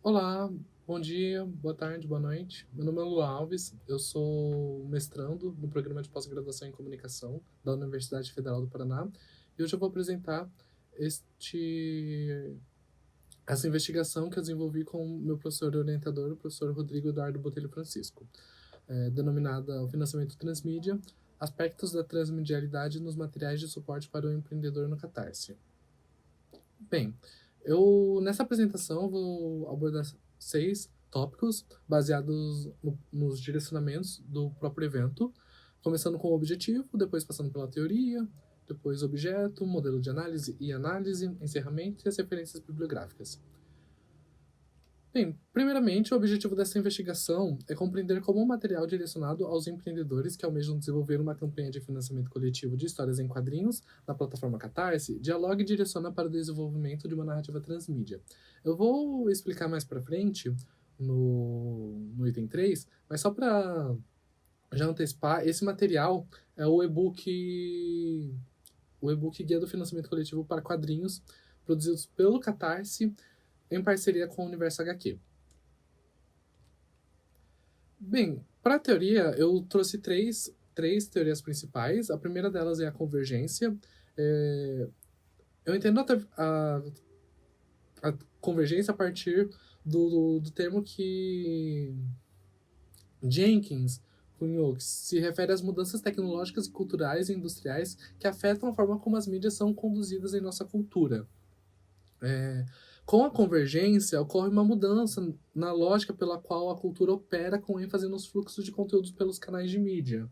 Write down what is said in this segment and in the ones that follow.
Olá, bom dia, boa tarde, boa noite. Meu nome é Lu Alves, eu sou mestrando no programa de pós-graduação em comunicação da Universidade Federal do Paraná e hoje eu vou apresentar essa investigação que eu desenvolvi com o meu professor orientador, o professor Rodrigo Eduardo Botelho Francisco, denominada o financiamento transmídia, aspectos da transmedialidade nos materiais de suporte para o empreendedor no Catarse. Bem, nessa apresentação vou abordar 6 tópicos baseados nos direcionamentos do próprio evento, começando com o objetivo, depois passando pela teoria, depois objeto, modelo de análise e análise, encerramento e as referências bibliográficas. Bem, primeiramente, o objetivo dessa investigação é compreender como o material direcionado aos empreendedores que almejam desenvolver uma campanha de financiamento coletivo de histórias em quadrinhos na plataforma Catarse dialoga e direciona para o desenvolvimento de uma narrativa transmídia. Eu vou explicar mais para frente no item 3, mas só para já antecipar, esse material é o e-book Guia do Financiamento Coletivo para Quadrinhos, produzidos pelo Catarse, em parceria com o Universo HQ. Bem, para a teoria, eu trouxe três teorias principais. A primeira delas é a convergência. Eu entendo a convergência a partir do termo que Jenkins cunhou, que se refere às mudanças tecnológicas, culturais e industriais que afetam a forma como as mídias são conduzidas em nossa cultura. Com a convergência, ocorre uma mudança na lógica pela qual a cultura opera com ênfase nos fluxos de conteúdos pelos canais de mídia.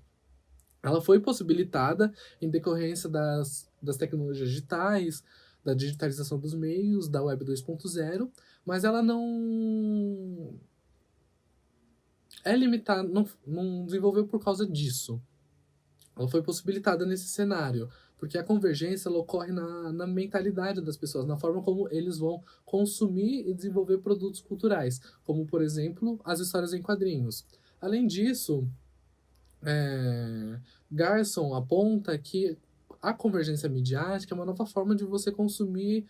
Ela foi possibilitada em decorrência das tecnologias digitais, da digitalização dos meios, da Web 2.0, mas ela não é limitada, não desenvolveu por causa disso. Ela foi possibilitada nesse cenário, porque a convergência ela ocorre na mentalidade das pessoas, na forma como eles vão consumir e desenvolver produtos culturais, como, por exemplo, as histórias em quadrinhos. Além disso, Garson aponta que a convergência midiática é uma nova forma de você consumir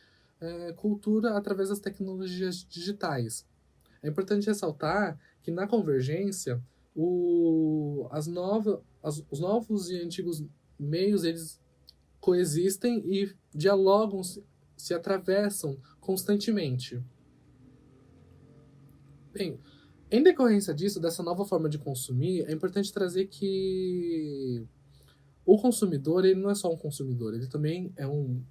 cultura através das tecnologias digitais. É importante ressaltar que na convergência, os novos e antigos meios eles coexistem e dialogam, se atravessam constantemente. Bem, em decorrência disso, dessa nova forma de consumir, é importante trazer que o consumidor ele não é só um consumidor, ele também é um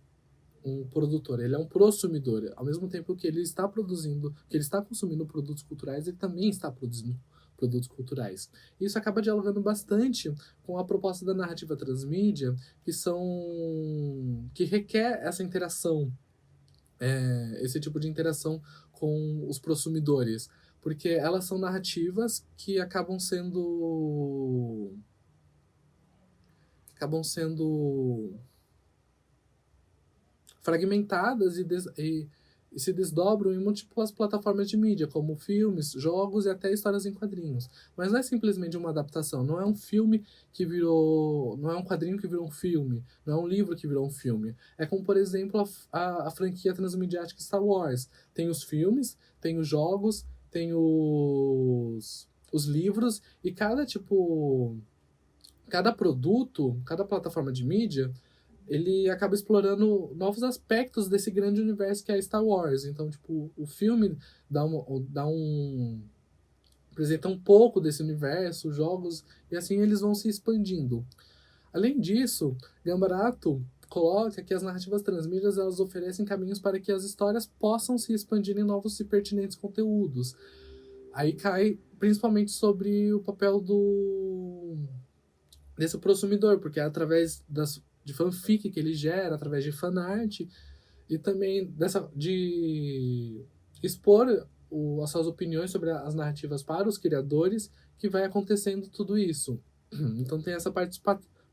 produtor, ele é um prosumidor. Ao mesmo tempo que ele está produzindo, que ele está consumindo produtos culturais, ele também está produzindo produtos culturais. Isso acaba dialogando bastante com a proposta da narrativa transmídia, que requer essa interação, esse tipo de interação com os prosumidores, porque elas são narrativas que acabam sendo fragmentadas e se desdobram em múltiplas plataformas de mídia, como filmes, jogos e até histórias em quadrinhos. Mas não é simplesmente uma adaptação, não é um filme que virou... não é um quadrinho que virou um filme, não é um livro que virou um filme. É como, por exemplo, a franquia transmediática Star Wars. Tem os filmes, tem os jogos, tem os livros, e cada produto, cada plataforma de mídia, ele acaba explorando novos aspectos desse grande universo que é Star Wars. Então, o filme apresenta um pouco desse universo, jogos, e assim eles vão se expandindo. Além disso, Gambarato coloca que as narrativas transmídias elas oferecem caminhos para que as histórias possam se expandir em novos e pertinentes conteúdos. Aí cai principalmente sobre o papel desse prosumidor, porque é através de fanfic que ele gera, através de fanart, e também de expor as suas opiniões sobre as narrativas para os criadores, que vai acontecendo tudo isso. Então tem essa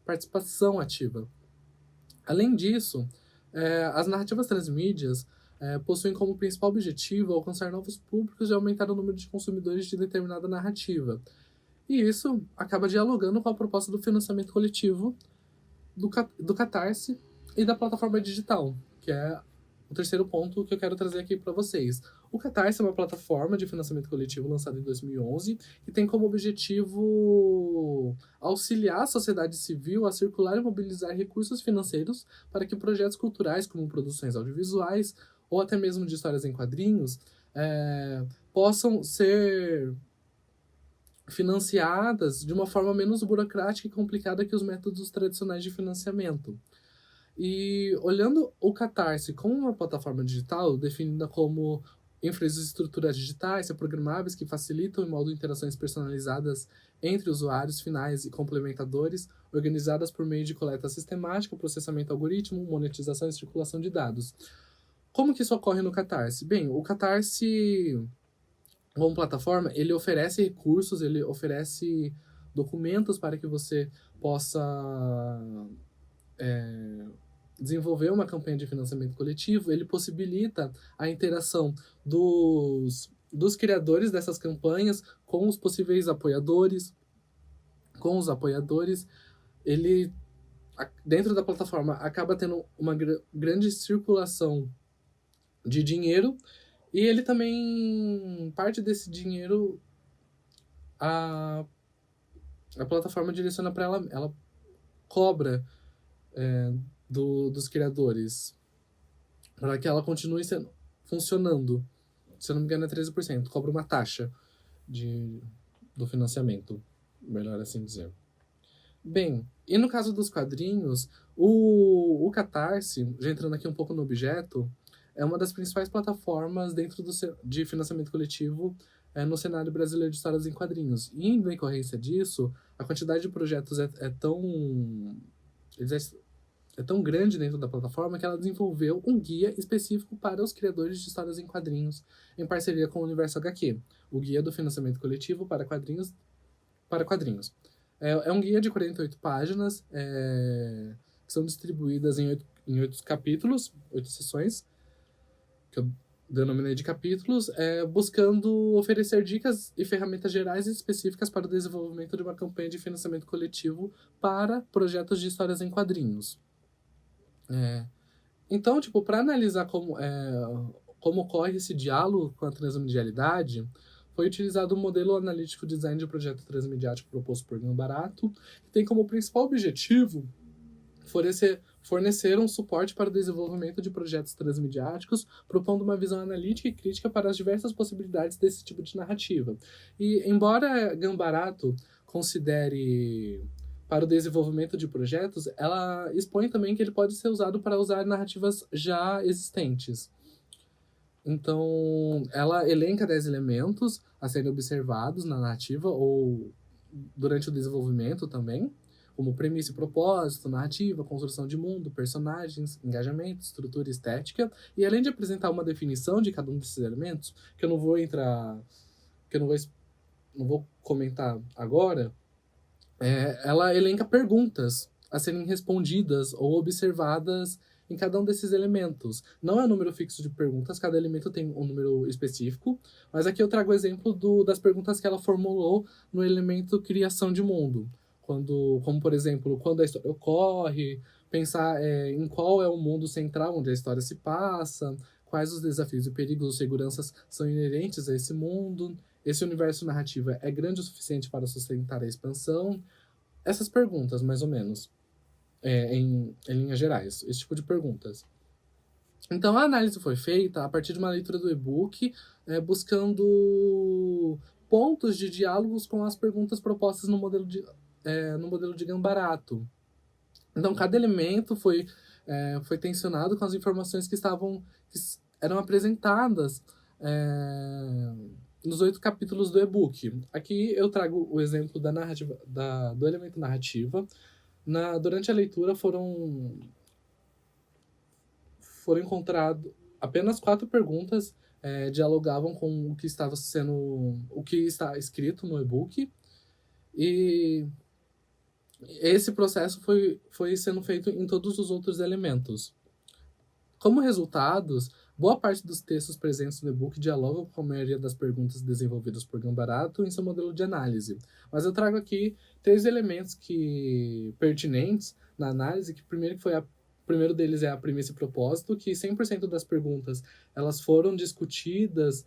participação ativa. Além disso, as narrativas transmídias possuem como principal objetivo alcançar novos públicos e aumentar o número de consumidores de determinada narrativa. E isso acaba dialogando com a proposta do financiamento coletivo, do Catarse e da plataforma digital, que é o terceiro ponto que eu quero trazer aqui para vocês. O Catarse é uma plataforma de financiamento coletivo lançada em 2011 que tem como objetivo auxiliar a sociedade civil a circular e mobilizar recursos financeiros para que projetos culturais, como produções audiovisuais ou até mesmo de histórias em quadrinhos, possam ser financiadas de uma forma menos burocrática e complicada que os métodos tradicionais de financiamento. E olhando o Catarse como uma plataforma digital, definida como infraestruturas digitais e programáveis que facilitam e moldam interações personalizadas entre usuários finais e complementadores, organizadas por meio de coleta sistemática, processamento algoritmo, monetização e circulação de dados. Como que isso ocorre no Catarse? Bem, o Catarse, como plataforma, ele oferece recursos, ele oferece documentos para que você possa desenvolver uma campanha de financiamento coletivo. Ele possibilita a interação dos criadores dessas campanhas com os possíveis apoiadores, com os apoiadores. Ele, dentro da plataforma, acaba tendo uma grande circulação de dinheiro, e ele também, parte desse dinheiro, a plataforma direciona para ela cobra dos criadores para que ela continue funcionando. Se eu não me engano, é 13%. Cobra uma taxa do financiamento, melhor assim dizer. Bem, e no caso dos quadrinhos, o Catarse, já entrando aqui um pouco no objeto, é uma das principais plataformas dentro de financiamento coletivo no cenário brasileiro de histórias em quadrinhos. E em decorrência disso, a quantidade de projetos é tão grande dentro da plataforma que ela desenvolveu um guia específico para os criadores de histórias em quadrinhos, em parceria com o Universo HQ, o Guia do Financiamento Coletivo para Quadrinhos. É um guia de 48 páginas, que são distribuídas em 8 capítulos, 8 sessões, que eu denominei de capítulos, buscando oferecer dicas e ferramentas gerais e específicas para o desenvolvimento de uma campanha de financiamento coletivo para projetos de histórias em quadrinhos. Então, para analisar como ocorre esse diálogo com a transmedialidade, foi utilizado o modelo analítico design de projeto transmediático proposto por Gambarato, que tem como principal objetivo fornecer um suporte para o desenvolvimento de projetos transmediáticos, propondo uma visão analítica e crítica para as diversas possibilidades desse tipo de narrativa. E, embora Gambarato considere para o desenvolvimento de projetos, ela expõe também que ele pode ser usado para usar narrativas já existentes. Então, ela elenca 10 elementos a serem observados na narrativa ou durante o desenvolvimento também, como premissa e propósito, narrativa, construção de mundo, personagens, engajamento, estrutura e estética. E além de apresentar uma definição de cada um desses elementos, que eu não vou não vou comentar agora, ela elenca perguntas a serem respondidas ou observadas em cada um desses elementos. Não é um número fixo de perguntas, cada elemento tem um número específico, mas aqui eu trago o exemplo das perguntas que ela formulou no elemento criação de mundo. Como, por exemplo, quando a história ocorre, pensar em qual é o mundo central onde a história se passa, quais os desafios e perigos ou seguranças são inerentes a esse mundo, esse universo narrativo é grande o suficiente para sustentar a expansão. Essas perguntas, mais ou menos, em linhas gerais, esse tipo de perguntas. Então, a análise foi feita a partir de uma leitura do e-book, buscando pontos de diálogos com as perguntas propostas no modelo de Gambarato. Então, cada elemento foi tensionado com as informações que eram apresentadas nos 8 capítulos do e-book. Aqui eu trago o exemplo da narrativa, do elemento narrativa. Durante a leitura foram encontradas apenas 4 perguntas dialogavam com o que está escrito no e-book. E esse processo foi sendo feito em todos os outros elementos. Como resultados, boa parte dos textos presentes no e-book dialogam com a maioria das perguntas desenvolvidas por Gambarato em seu modelo de análise. Mas eu trago aqui 3 elementos pertinentes na análise, que o primeiro deles é a premissa e propósito, que 100% das perguntas elas foram discutidas,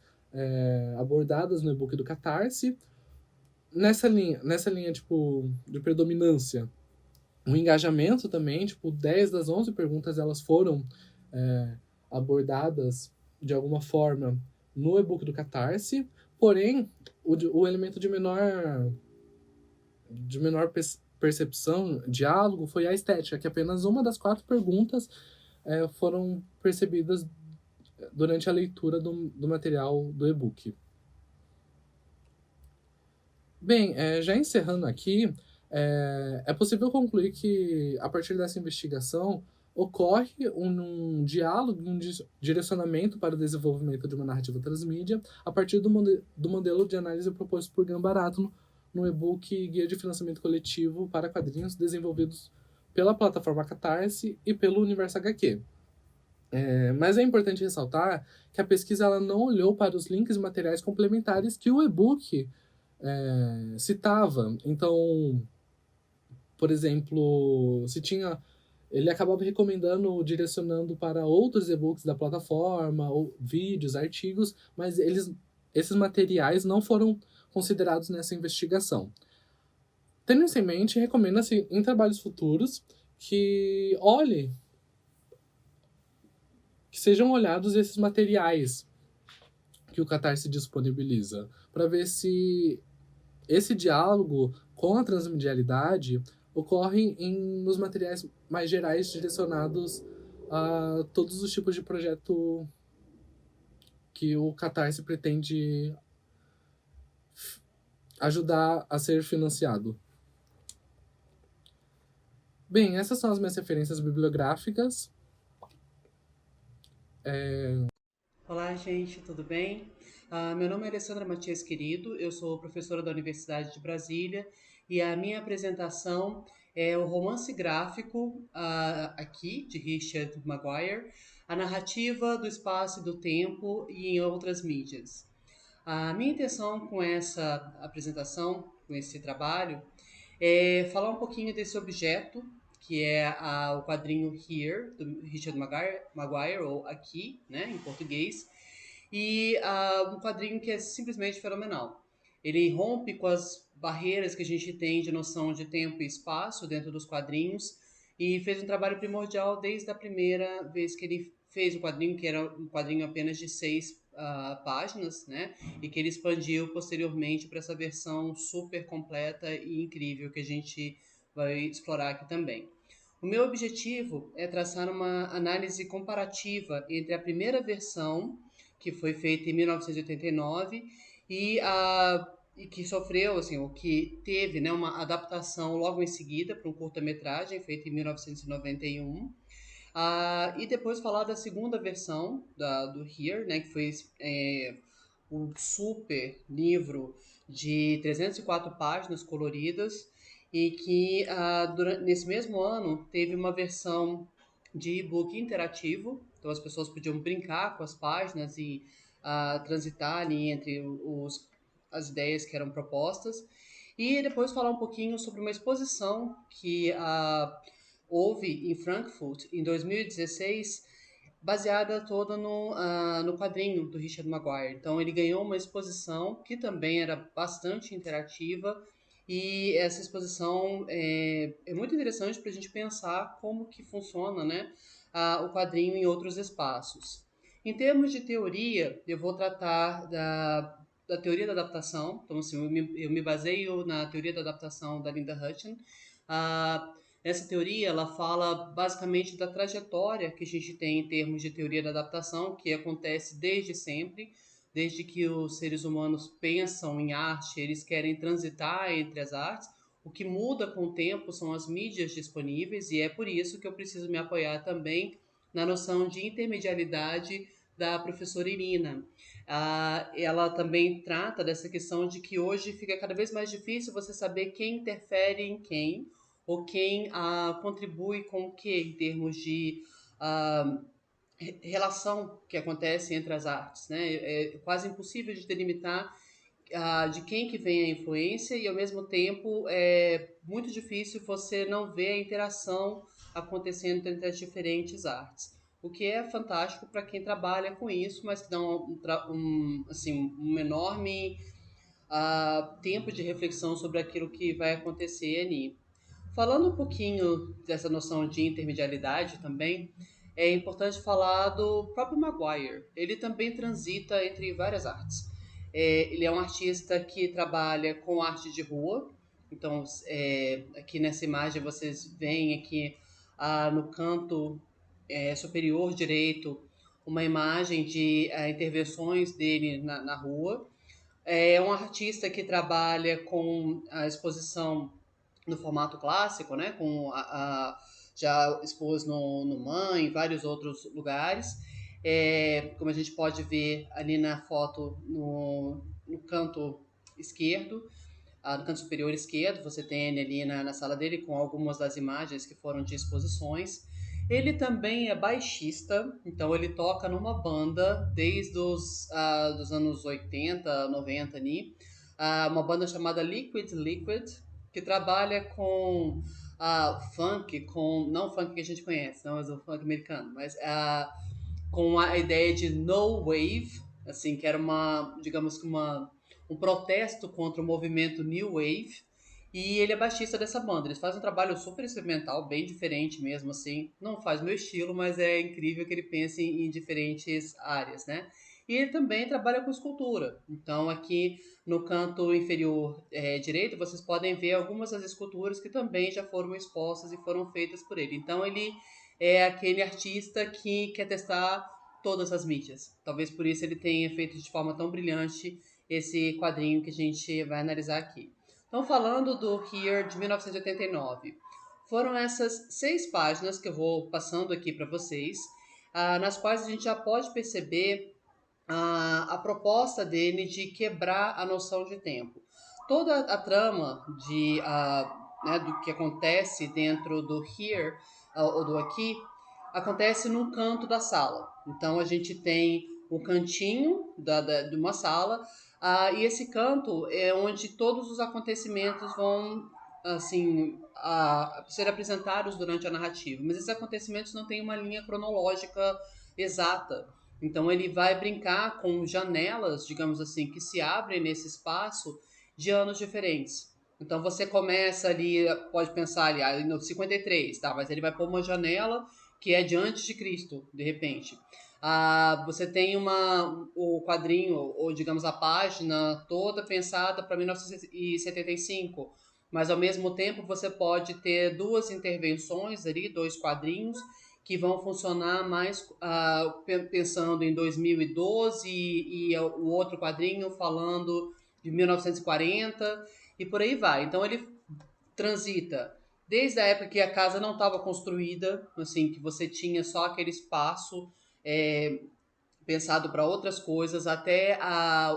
abordadas no e-book do Catarse. Nessa linha tipo, de predominância, o engajamento também, tipo, 10 das 11 perguntas elas foram abordadas de alguma forma no e-book do Catarse, porém, o elemento de menor percepção, diálogo, foi a estética, que apenas uma das 4 perguntas foram percebidas durante a leitura do material do e-book. Bem, já encerrando aqui, é possível concluir que, a partir dessa investigação, ocorre um diálogo, um direcionamento para o desenvolvimento de uma narrativa transmídia a partir do modelo de análise proposto por Gambarato no e-book Guia de Financiamento Coletivo para Quadrinhos, desenvolvidos pela plataforma Catarse e pelo Universo HQ. Mas é importante ressaltar que a pesquisa ela não olhou para os links e materiais complementares que o e-book citava. Então, por exemplo, ele acabava recomendando, direcionando para outros e-books da plataforma, ou vídeos, artigos, mas esses materiais não foram considerados nessa investigação. Tendo isso em mente, recomenda-se em trabalhos futuros que sejam olhados esses materiais que o Catarse disponibiliza, para ver se esse diálogo com a transmedialidade ocorre nos materiais mais gerais direcionados a todos os tipos de projeto que o Catarse pretende ajudar a ser financiado. Bem, essas são as minhas referências bibliográficas. Olá, gente, tudo bem? Meu nome é Alessandra Matias Querido, eu sou professora da Universidade de Brasília e a minha apresentação é o romance gráfico aqui, de Richard Maguire, A Narrativa do Espaço e do Tempo e em Outras Mídias. A minha intenção com essa apresentação, com esse trabalho, é falar um pouquinho desse objeto, que é o quadrinho Here, do Richard Maguire, ou Aqui, né, em português, e um quadrinho que é simplesmente fenomenal. Ele rompe com as barreiras que a gente tem de noção de tempo e espaço dentro dos quadrinhos e fez um trabalho primordial desde a primeira vez que ele fez o quadrinho, que era um quadrinho apenas de 6 páginas, né? E que ele expandiu posteriormente para essa versão super completa e incrível que a gente vai explorar aqui também. O meu objetivo é traçar uma análise comparativa entre a primeira versão, que foi feita em 1989, e que sofreu, assim, o que teve, né, uma adaptação logo em seguida para um curta-metragem feito em 1991. E depois falar da segunda versão do Here, né, que foi um super livro de 304 páginas coloridas e que nesse mesmo ano teve uma versão de e-book interativo, então as pessoas podiam brincar com as páginas e transitar ali entre as ideias que eram propostas. E depois falar um pouquinho sobre uma exposição que houve em Frankfurt em 2016, baseada toda no quadrinho do Richard Maguire. Então ele ganhou uma exposição que também era bastante interativa e essa exposição é muito interessante para a gente pensar como que funciona, né, o quadrinho em outros espaços. Em termos de teoria, eu vou tratar da teoria da adaptação. Então, assim, eu me baseio na teoria da adaptação da Linda Hutton. Essa teoria ela fala basicamente da trajetória que a gente tem em termos de teoria da adaptação, que acontece desde sempre, desde que os seres humanos pensam em arte, eles querem transitar entre as artes. O que muda com o tempo são as mídias disponíveis, e é por isso que eu preciso me apoiar também na noção de intermedialidade da professora Irina. Ela também trata dessa questão de que hoje fica cada vez mais difícil você saber quem interfere em quem, ou quem contribui com o que em termos de ah, relação que acontece entre as artes, né? É quase impossível de delimitar de quem que vem a influência e ao mesmo tempo é muito difícil você não ver a interação acontecendo entre as diferentes artes. O que é fantástico para quem trabalha com isso, mas que dá um enorme tempo de reflexão sobre aquilo que vai acontecer ali. Falando um pouquinho dessa noção de intermedialidade também, é importante falar do próprio Maguire. Ele também transita entre várias artes. Ele é um artista que trabalha com arte de rua. Então, aqui nessa imagem vocês veem aqui no canto superior direito uma imagem de intervenções dele na rua. É um artista que trabalha com a exposição no formato clássico, né? Já expôs no MAM, em vários outros lugares. Como a gente pode ver ali na foto no canto esquerdo, no canto superior esquerdo, você tem ele ali na sala dele com algumas das imagens que foram de exposições. Ele também é baixista, então ele toca numa banda desde dos anos 80, 90 ali, uma banda chamada Liquid Liquid, que trabalha com funk, não o funk que a gente conhece, não, mas o funk americano, mas com a ideia de no wave, assim, que era digamos que um protesto contra o movimento New Wave, e ele é baixista dessa banda. Eles fazem um trabalho super experimental, bem diferente mesmo, assim. Não faz meu estilo, mas é incrível que ele pense em diferentes áreas, né? E ele também trabalha com escultura. Então, aqui no canto inferior direito, vocês podem ver algumas das esculturas que também já foram expostas e foram feitas por ele. Então, ele é aquele artista que quer testar todas as mídias. Talvez por isso ele tenha feito de forma tão brilhante esse quadrinho que a gente vai analisar aqui. Então, falando do Here de 1989, foram essas 6 páginas que eu vou passando aqui para vocês, nas quais a gente já pode perceber a proposta dele de quebrar a noção de tempo. Toda a trama do que acontece dentro do Here, ou do aqui, acontece num canto da sala. Então, a gente tem o cantinho de uma sala, e esse canto é onde todos os acontecimentos vão assim ser apresentados durante a narrativa. Mas esses acontecimentos não têm uma linha cronológica exata. Então ele vai brincar com janelas, digamos assim, que se abrem nesse espaço de anos diferentes. Então você começa ali, pode pensar ali, no 53, tá? Mas ele vai pôr uma janela que é de antes de Cristo, de repente. Você tem o quadrinho, ou digamos a página toda pensada para 1975, mas ao mesmo tempo você pode ter 2 intervenções ali, 2 quadrinhos, que vão funcionar mais pensando em 2012 e o outro quadrinho falando de 1940 e por aí vai. Então ele transita desde a época que a casa não estava construída, assim, que você tinha só aquele espaço pensado para outras coisas, até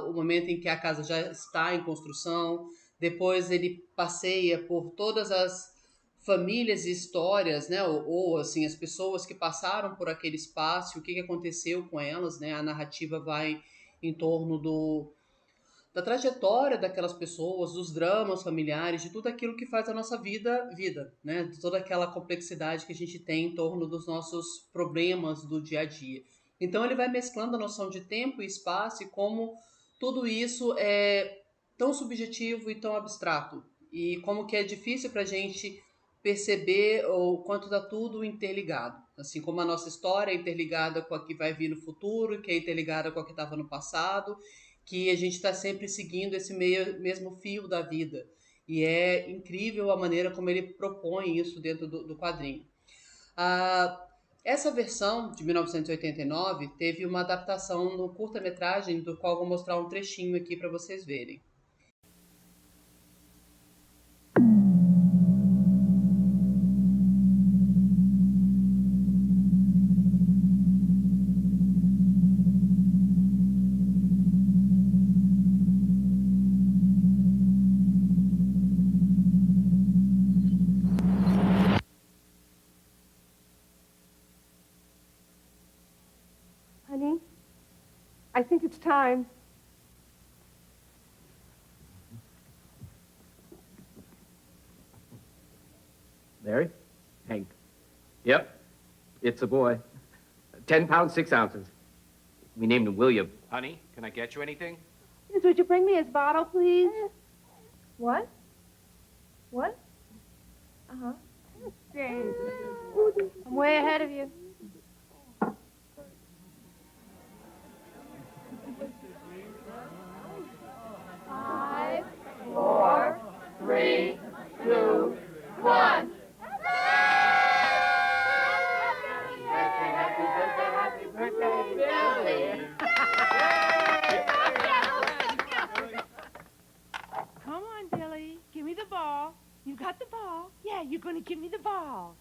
o momento em que a casa já está em construção. Depois ele passeia por todas as famílias e histórias, né? Ou assim, as pessoas que passaram por aquele espaço, o que aconteceu com elas, né? A narrativa vai em torno da trajetória daquelas pessoas, dos dramas familiares, de tudo aquilo que faz a nossa vida, né? De toda aquela complexidade que a gente tem em torno dos nossos problemas do dia a dia. Então ele vai mesclando a noção de tempo e espaço e como tudo isso é tão subjetivo e tão abstrato. E como que é difícil para a gente perceber o quanto está tudo interligado. Assim como a nossa história é interligada com a que vai vir no futuro, que é interligada com a que estava no passado, que a gente está sempre seguindo esse mesmo fio da vida. E é incrível a maneira como ele propõe isso dentro do quadrinho. Essa versão de 1989 teve uma adaptação no curta-metragem, do qual vou mostrar um trechinho aqui para vocês verem. I think it's time. Mary? Hank. Yep. It's a boy. 10 pounds, 6 ounces. We named him William. Honey, can I get you anything? Yes, would you bring me his bottle, please? What? What? Uh-huh. James. I'm way ahead of you. Five, four, three, two, one. Happy birthday, Billy. Come on, Billy. Give me the ball. You got the ball. Yeah, you're going to give me the ball.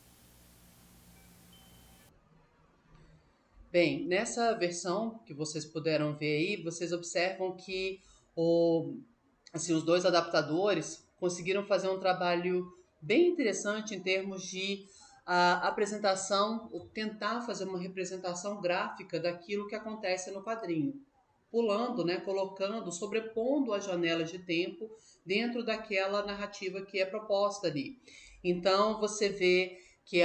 Bem, nessa versão que vocês puderam ver aí, vocês observam que os dois adaptadores conseguiram fazer um trabalho bem interessante em termos de apresentação, ou tentar fazer uma representação gráfica daquilo que acontece no quadrinho, pulando, né, colocando, sobrepondo as janelas de tempo dentro daquela narrativa que é proposta ali. Então você vê que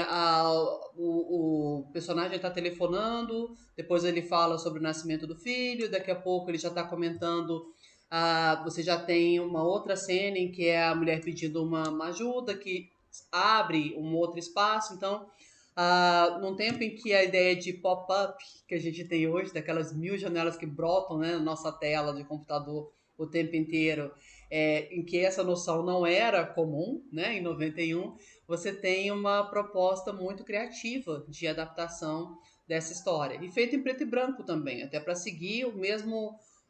o personagem está telefonando, depois ele fala sobre o nascimento do filho, daqui a pouco ele já está comentando, você já tem uma outra cena em que é a mulher pedindo uma ajuda, que abre um outro espaço. Então, num tempo em que a ideia de pop-up que a gente tem hoje, daquelas 1000 janelas que brotam, né, na nossa tela de computador o tempo inteiro, em que essa noção não era comum, né, em 91, você tem uma proposta muito criativa de adaptação dessa história. E feito em preto e branco também, até para seguir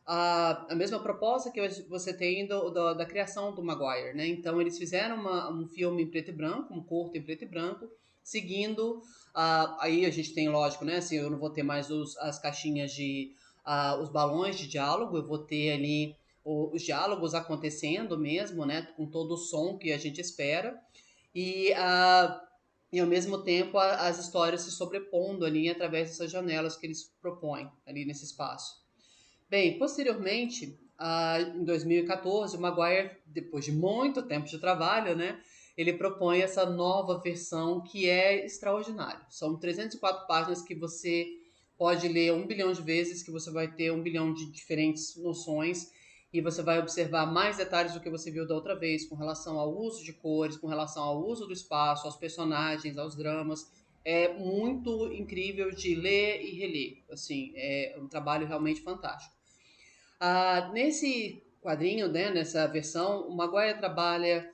a mesma proposta que você tem da criação do Maguire, né? Então eles fizeram um filme em preto e branco, um curto em preto e branco, seguindo, aí a gente tem, lógico, né? Assim, eu não vou ter mais as caixinhas os balões de diálogo, eu vou ter ali os diálogos acontecendo mesmo, né? Com todo o som que a gente espera. E ao mesmo tempo as histórias se sobrepondo ali através dessas janelas que eles propõem ali nesse espaço. Bem, posteriormente, em 2014, o Maguire, depois de muito tempo de trabalho, né, ele propõe essa nova versão que é extraordinária. São 304 páginas que você pode ler 1 bilhão de vezes, que você vai ter 1 bilhão de diferentes noções e você vai observar mais detalhes do que você viu da outra vez, com relação ao uso de cores, com relação ao uso do espaço, aos personagens, aos dramas. É muito incrível de ler e reler. Assim, é um trabalho realmente fantástico. Nesse quadrinho, né, nessa versão, o Maguire trabalha,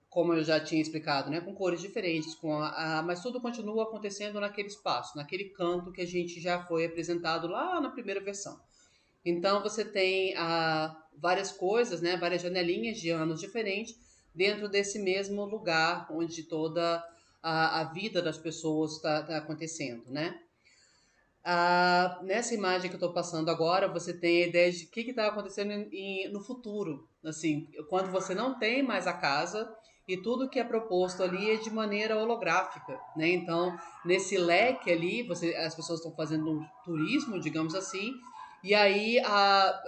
como eu já tinha explicado, né, com cores diferentes, mas tudo continua acontecendo naquele espaço, naquele canto que a gente já foi apresentado lá na primeira versão. Então você tem várias coisas, né, várias janelinhas de anos diferentes dentro desse mesmo lugar onde toda a vida das pessoas está acontecendo, né? Nessa imagem que eu estou passando agora, você tem a ideia de o que está acontecendo no futuro. Assim, quando você não tem mais a casa e tudo que é proposto ali é de maneira holográfica, né? Então, nesse leque ali, as pessoas estão fazendo um turismo, digamos assim, e aí, a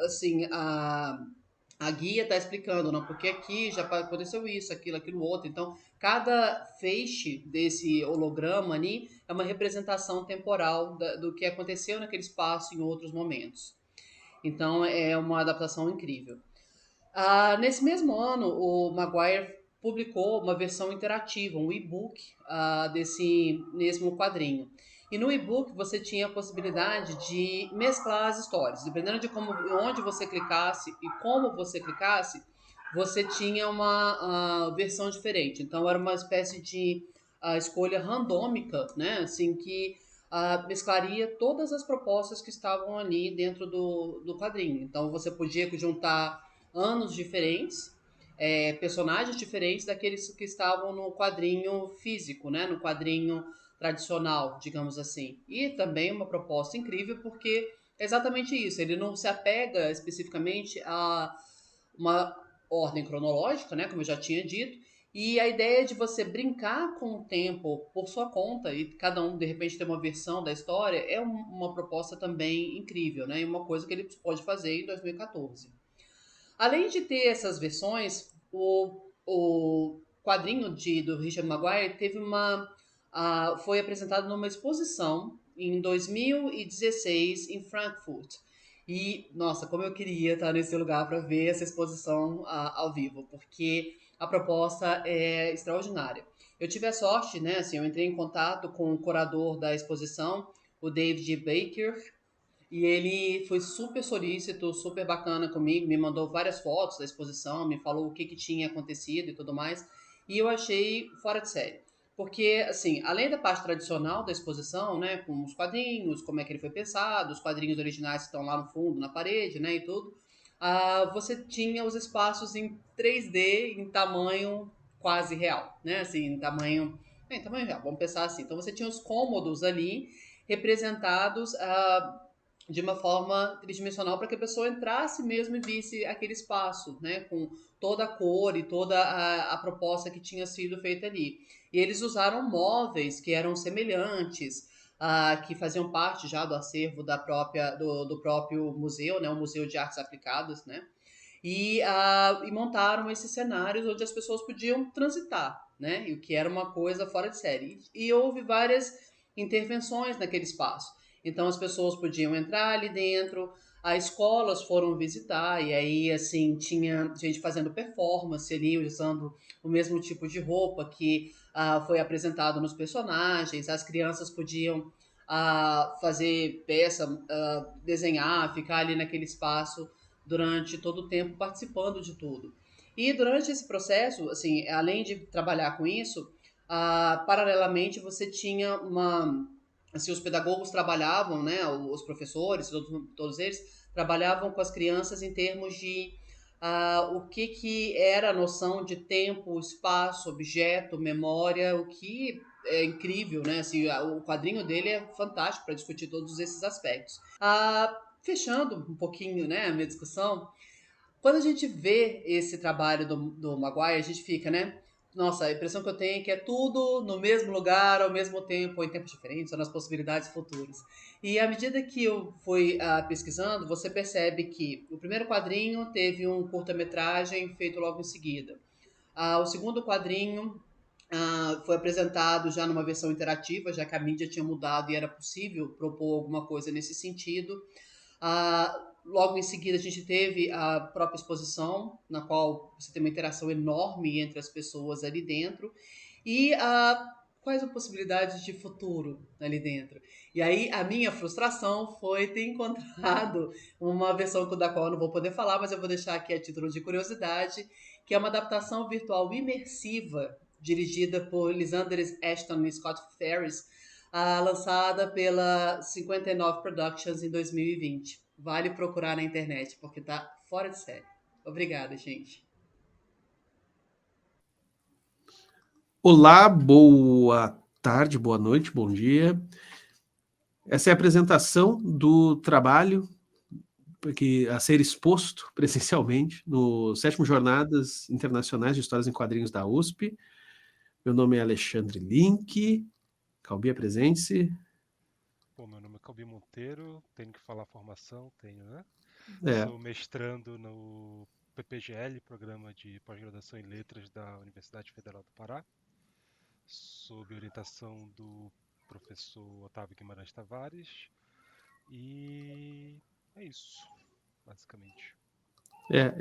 guia está explicando, não, porque aqui já aconteceu isso, aquilo outro. Então, cada feixe desse holograma ali é uma representação temporal do que aconteceu naquele espaço em outros momentos. Então, é uma adaptação incrível. Nesse mesmo ano, o Maguire publicou uma versão interativa, um e-book desse mesmo quadrinho. E no e-book você tinha a possibilidade de mesclar as histórias. Dependendo de onde você clicasse e como você clicasse, você tinha uma versão diferente. Então era uma espécie de escolha randômica, né? Assim, que mesclaria todas as propostas que estavam ali dentro do quadrinho. Então você podia juntar anos diferentes, personagens diferentes daqueles que estavam no quadrinho físico, né? No quadrinho tradicional, digamos assim. E também uma proposta incrível porque é exatamente isso, ele não se apega especificamente a uma ordem cronológica, né, como eu já tinha dito, E a ideia de você brincar com o tempo por sua conta e cada um de repente ter uma versão da história é uma proposta também incrível, né? E uma coisa que ele pode fazer em 2014. Além de ter essas versões, o quadrinho do Richard Maguire teve foi apresentado numa exposição em 2016 em Frankfurt. E, nossa, como eu queria estar nesse lugar para ver essa exposição ao vivo, porque a proposta é extraordinária. Eu tive a sorte, né, assim, eu entrei em contato com o curador da exposição, o David Baker, e ele foi super solícito, super bacana comigo, me mandou várias fotos da exposição, me falou o que tinha acontecido e tudo mais. E eu achei fora de série. Porque, assim, além da parte tradicional da exposição, né, com os quadrinhos, como é que ele foi pensado, os quadrinhos originais que estão lá no fundo, na parede, né, e tudo, você tinha os espaços em 3D, em tamanho quase real, né, assim, em tamanho real, vamos pensar assim. Então você tinha os cômodos ali representados de uma forma tridimensional para que a pessoa entrasse mesmo e visse aquele espaço, né, com toda a cor e toda a proposta que tinha sido feita ali. E eles usaram móveis que eram semelhantes, que faziam parte já do acervo do próprio museu, né, o Museu de Artes Aplicadas, né, e montaram esses cenários onde as pessoas podiam transitar, né, e o que era uma coisa fora de série. E houve várias intervenções naquele espaço. Então as pessoas podiam entrar ali dentro, as escolas foram visitar, e aí assim tinha gente fazendo performance ali, usando o mesmo tipo de roupa que foi apresentado nos personagens, as crianças podiam fazer peça, desenhar, ficar ali naquele espaço durante todo o tempo participando de tudo. E durante esse processo, assim, além de trabalhar com isso, paralelamente você tinha assim, os pedagogos trabalhavam, né, os professores, todos eles trabalhavam com as crianças em termos de o que era a noção de tempo, espaço, objeto, memória, o que é incrível, né? Assim, o quadrinho dele é fantástico para discutir todos esses aspectos. Fechando um pouquinho, né, a minha discussão, quando a gente vê esse trabalho do Maguire, a gente fica, né? Nossa, a impressão que eu tenho é que é tudo no mesmo lugar, ao mesmo tempo, ou em tempos diferentes, ou nas possibilidades futuras. E à medida que eu fui pesquisando, você percebe que o primeiro quadrinho teve um curta-metragem feito logo em seguida. O segundo quadrinho foi apresentado já numa versão interativa, já que a mídia tinha mudado e era possível propor alguma coisa nesse sentido. Logo em seguida, a gente teve a própria exposição, na qual você tem uma interação enorme entre as pessoas ali dentro. E quais as possibilidades de futuro ali dentro? E aí, a minha frustração foi ter encontrado uma versão da qual eu não vou poder falar, mas eu vou deixar aqui a título de curiosidade, que é uma adaptação virtual imersiva, dirigida por Lysander Ashton e Scott Ferris, lançada pela 59 Productions em 2020. Vale procurar na internet, porque tá fora de série. Obrigada, gente. Olá, boa tarde, boa noite, bom dia. Essa é a apresentação do trabalho a ser exposto presencialmente no 7º Jornadas Internacionais de Histórias em Quadrinhos da USP. Meu nome é Alexandre Link. Calbi, apresente-se. Bom, meu nome é Calbi Monteiro, tenho que falar formação, né? É. Sou mestrando no PPGL, Programa de Pós-Graduação em Letras da Universidade Federal do Pará, sob orientação do professor Otávio Guimarães Tavares, e é isso, basicamente.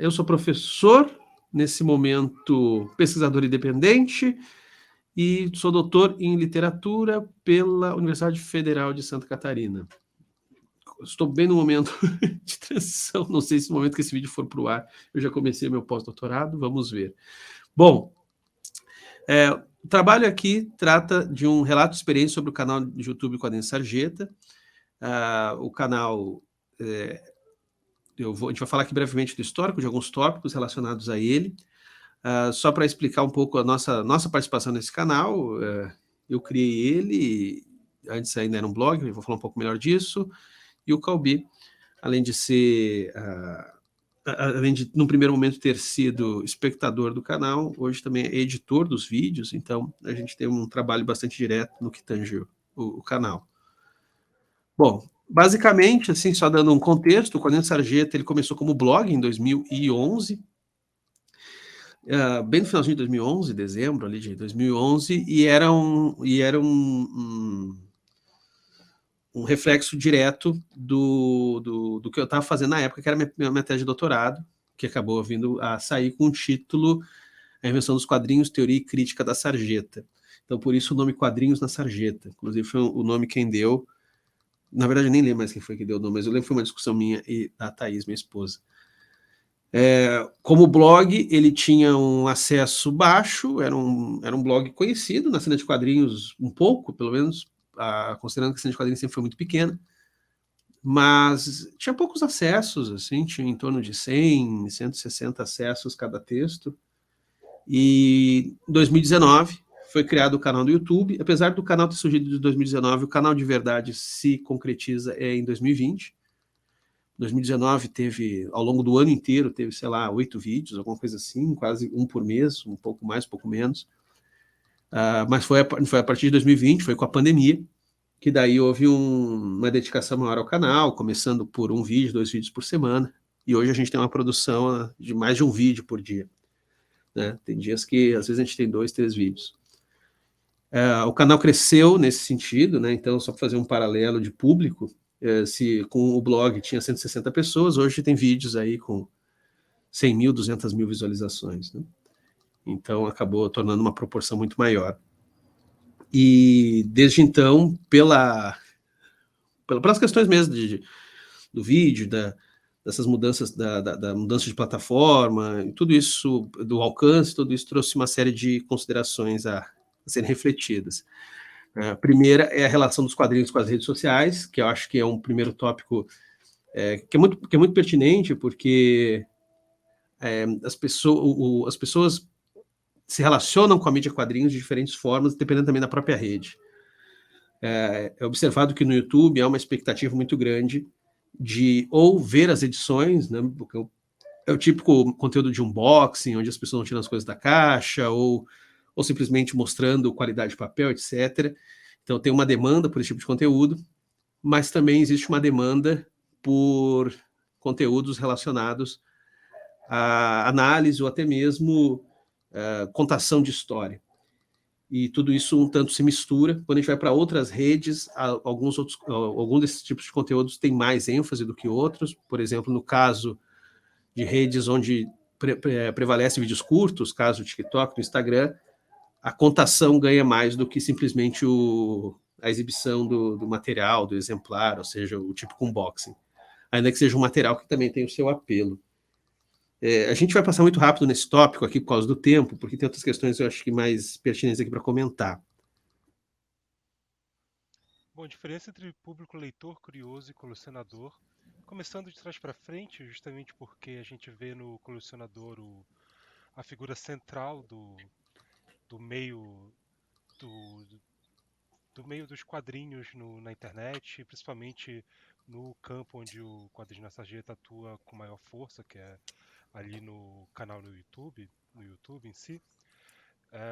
Eu sou professor, nesse momento pesquisador independente, e sou doutor em literatura pela Universidade Federal de Santa Catarina. Estou bem no momento de transição, não sei se no momento que esse vídeo for para o ar, eu já comecei meu pós-doutorado, vamos ver. Bom, o trabalho aqui trata de um relato de experiência sobre o canal de YouTube Quadrinhos Sarjeta. O canal, a gente vai falar aqui brevemente do histórico, de alguns tópicos relacionados a ele. Só para explicar um pouco a nossa participação nesse canal, eu criei ele, antes ainda era um blog, eu vou falar um pouco melhor disso, e o Calbi, além de ser além de, num primeiro momento, ter sido espectador do canal, hoje também é editor dos vídeos, então a gente tem um trabalho bastante direto no que tange o canal. Bom, basicamente, assim, só dando um contexto, o Quadrinho Sarjeta ele começou como blog em 2011, bem no finalzinho de 2011, dezembro ali de 2011, e um reflexo direto do que eu estava fazendo na época, que era minha tese de doutorado, que acabou vindo a sair com o título A Invenção dos Quadrinhos, Teoria e Crítica da Sarjeta. Então, por isso o nome Quadrinhos na Sarjeta. Inclusive, foi o nome quem deu. Na verdade, eu nem lembro mais quem foi que deu o nome, mas eu lembro que foi uma discussão minha e da Thaís, minha esposa. Como blog, ele tinha um acesso baixo, era um blog conhecido na cena de quadrinhos, um pouco, pelo menos, considerando que a cena de quadrinhos sempre foi muito pequena, mas tinha poucos acessos, assim, tinha em torno de 100, 160 acessos cada texto. E em 2019 foi criado o canal do YouTube. Apesar do canal ter surgido em 2019, o canal de verdade se concretiza em 2020. 2019 teve, ao longo do ano inteiro, teve, sei lá, 8 vídeos, alguma coisa assim, quase um por mês, um pouco mais, um pouco menos. Mas foi a partir de 2020, foi com a pandemia, que daí houve uma dedicação maior ao canal, começando por um vídeo, 2 vídeos por semana, e hoje a gente tem uma produção de mais de um vídeo por dia. Né? Tem dias que, às vezes, a gente tem 2, 3 vídeos. O canal cresceu nesse sentido, né? Então, só para fazer um paralelo de público, se com o blog tinha 160 pessoas, hoje tem vídeos aí com 100 mil, 200 mil visualizações. Né? Então, acabou tornando uma proporção muito maior. E, desde então, pelas questões mesmo do vídeo, dessas mudanças, da mudança de plataforma, tudo isso, do alcance, tudo isso trouxe uma série de considerações a serem refletidas. A primeira é a relação dos quadrinhos com as redes sociais, que eu acho que é um primeiro tópico que é muito pertinente, porque as pessoas se relacionam com a mídia quadrinhos de diferentes formas, dependendo também da própria rede. É observado que no YouTube há uma expectativa muito grande de ou ver as edições, né, porque é o típico conteúdo de unboxing, onde as pessoas vão tirando as coisas da caixa, ou simplesmente mostrando qualidade de papel, etc. Então tem uma demanda por esse tipo de conteúdo, mas também existe uma demanda por conteúdos relacionados à análise ou até mesmo contação de história. E tudo isso um tanto se mistura. Quando a gente vai para outras redes, alguns desses tipos de conteúdos têm mais ênfase do que outros. Por exemplo, no caso de redes onde prevalece vídeos curtos, caso do TikTok, do Instagram, a contação ganha mais do que simplesmente a exibição do material, do exemplar, ou seja, o típico unboxing. Ainda que seja um material que também tem o seu apelo. A gente vai passar muito rápido nesse tópico aqui por causa do tempo, porque tem outras questões eu acho que mais pertinentes aqui para comentar. Bom, a diferença entre público leitor, curioso e colecionador, começando de trás para frente, justamente porque a gente vê no colecionador a figura central do meio do, do meio dos quadrinhos na internet, principalmente no campo onde o quadrinho na sarjeta atua com maior força, que é ali no canal no YouTube em si.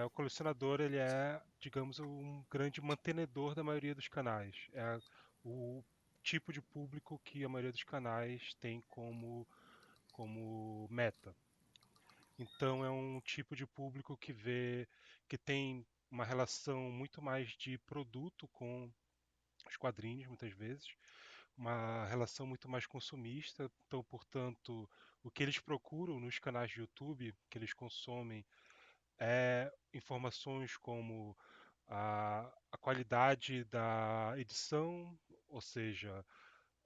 O colecionador ele é, digamos, um grande mantenedor da maioria dos canais. É o tipo de público que a maioria dos canais tem como meta. Então é um tipo de público que tem uma relação muito mais de produto com os quadrinhos, muitas vezes, uma relação muito mais consumista. Então, portanto, o que eles procuram nos canais de YouTube que eles consomem informações como a qualidade da edição, ou seja,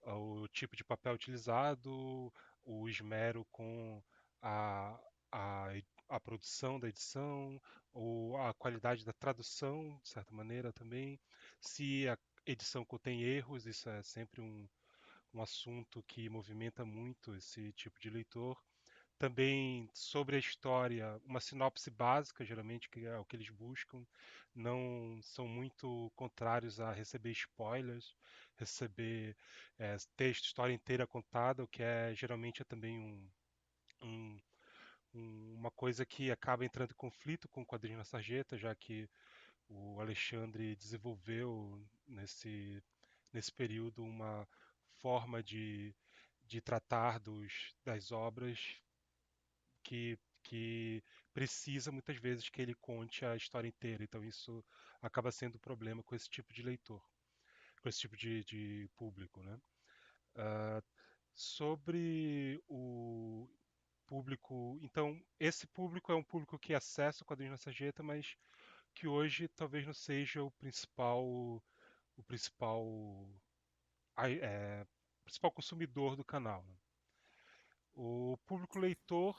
o tipo de papel utilizado, o esmero com a, a, a produção da edição, ou a qualidade da tradução, de certa maneira também. Se a edição contém erros, isso é sempre um assunto que movimenta muito esse tipo de leitor. Também sobre a história, uma sinopse básica, geralmente, que é o que eles buscam. Não são muito contrários a receber spoilers, receber texto, história inteira contada, o que geralmente é também um- uma coisa que acaba entrando em conflito com o quadrinho na sarjeta, já que o Alexandre desenvolveu nesse período uma forma de tratar das obras que precisa muitas vezes que ele conte a história inteira. Então isso acaba sendo um problema com esse tipo de leitor, com esse tipo de público, né? Ah, sobre o público, então esse público é um público que acessa o quadrinho na sarjeta, mas que hoje talvez não seja o principal, ai- é, principal consumidor do canal, né? O público leitor,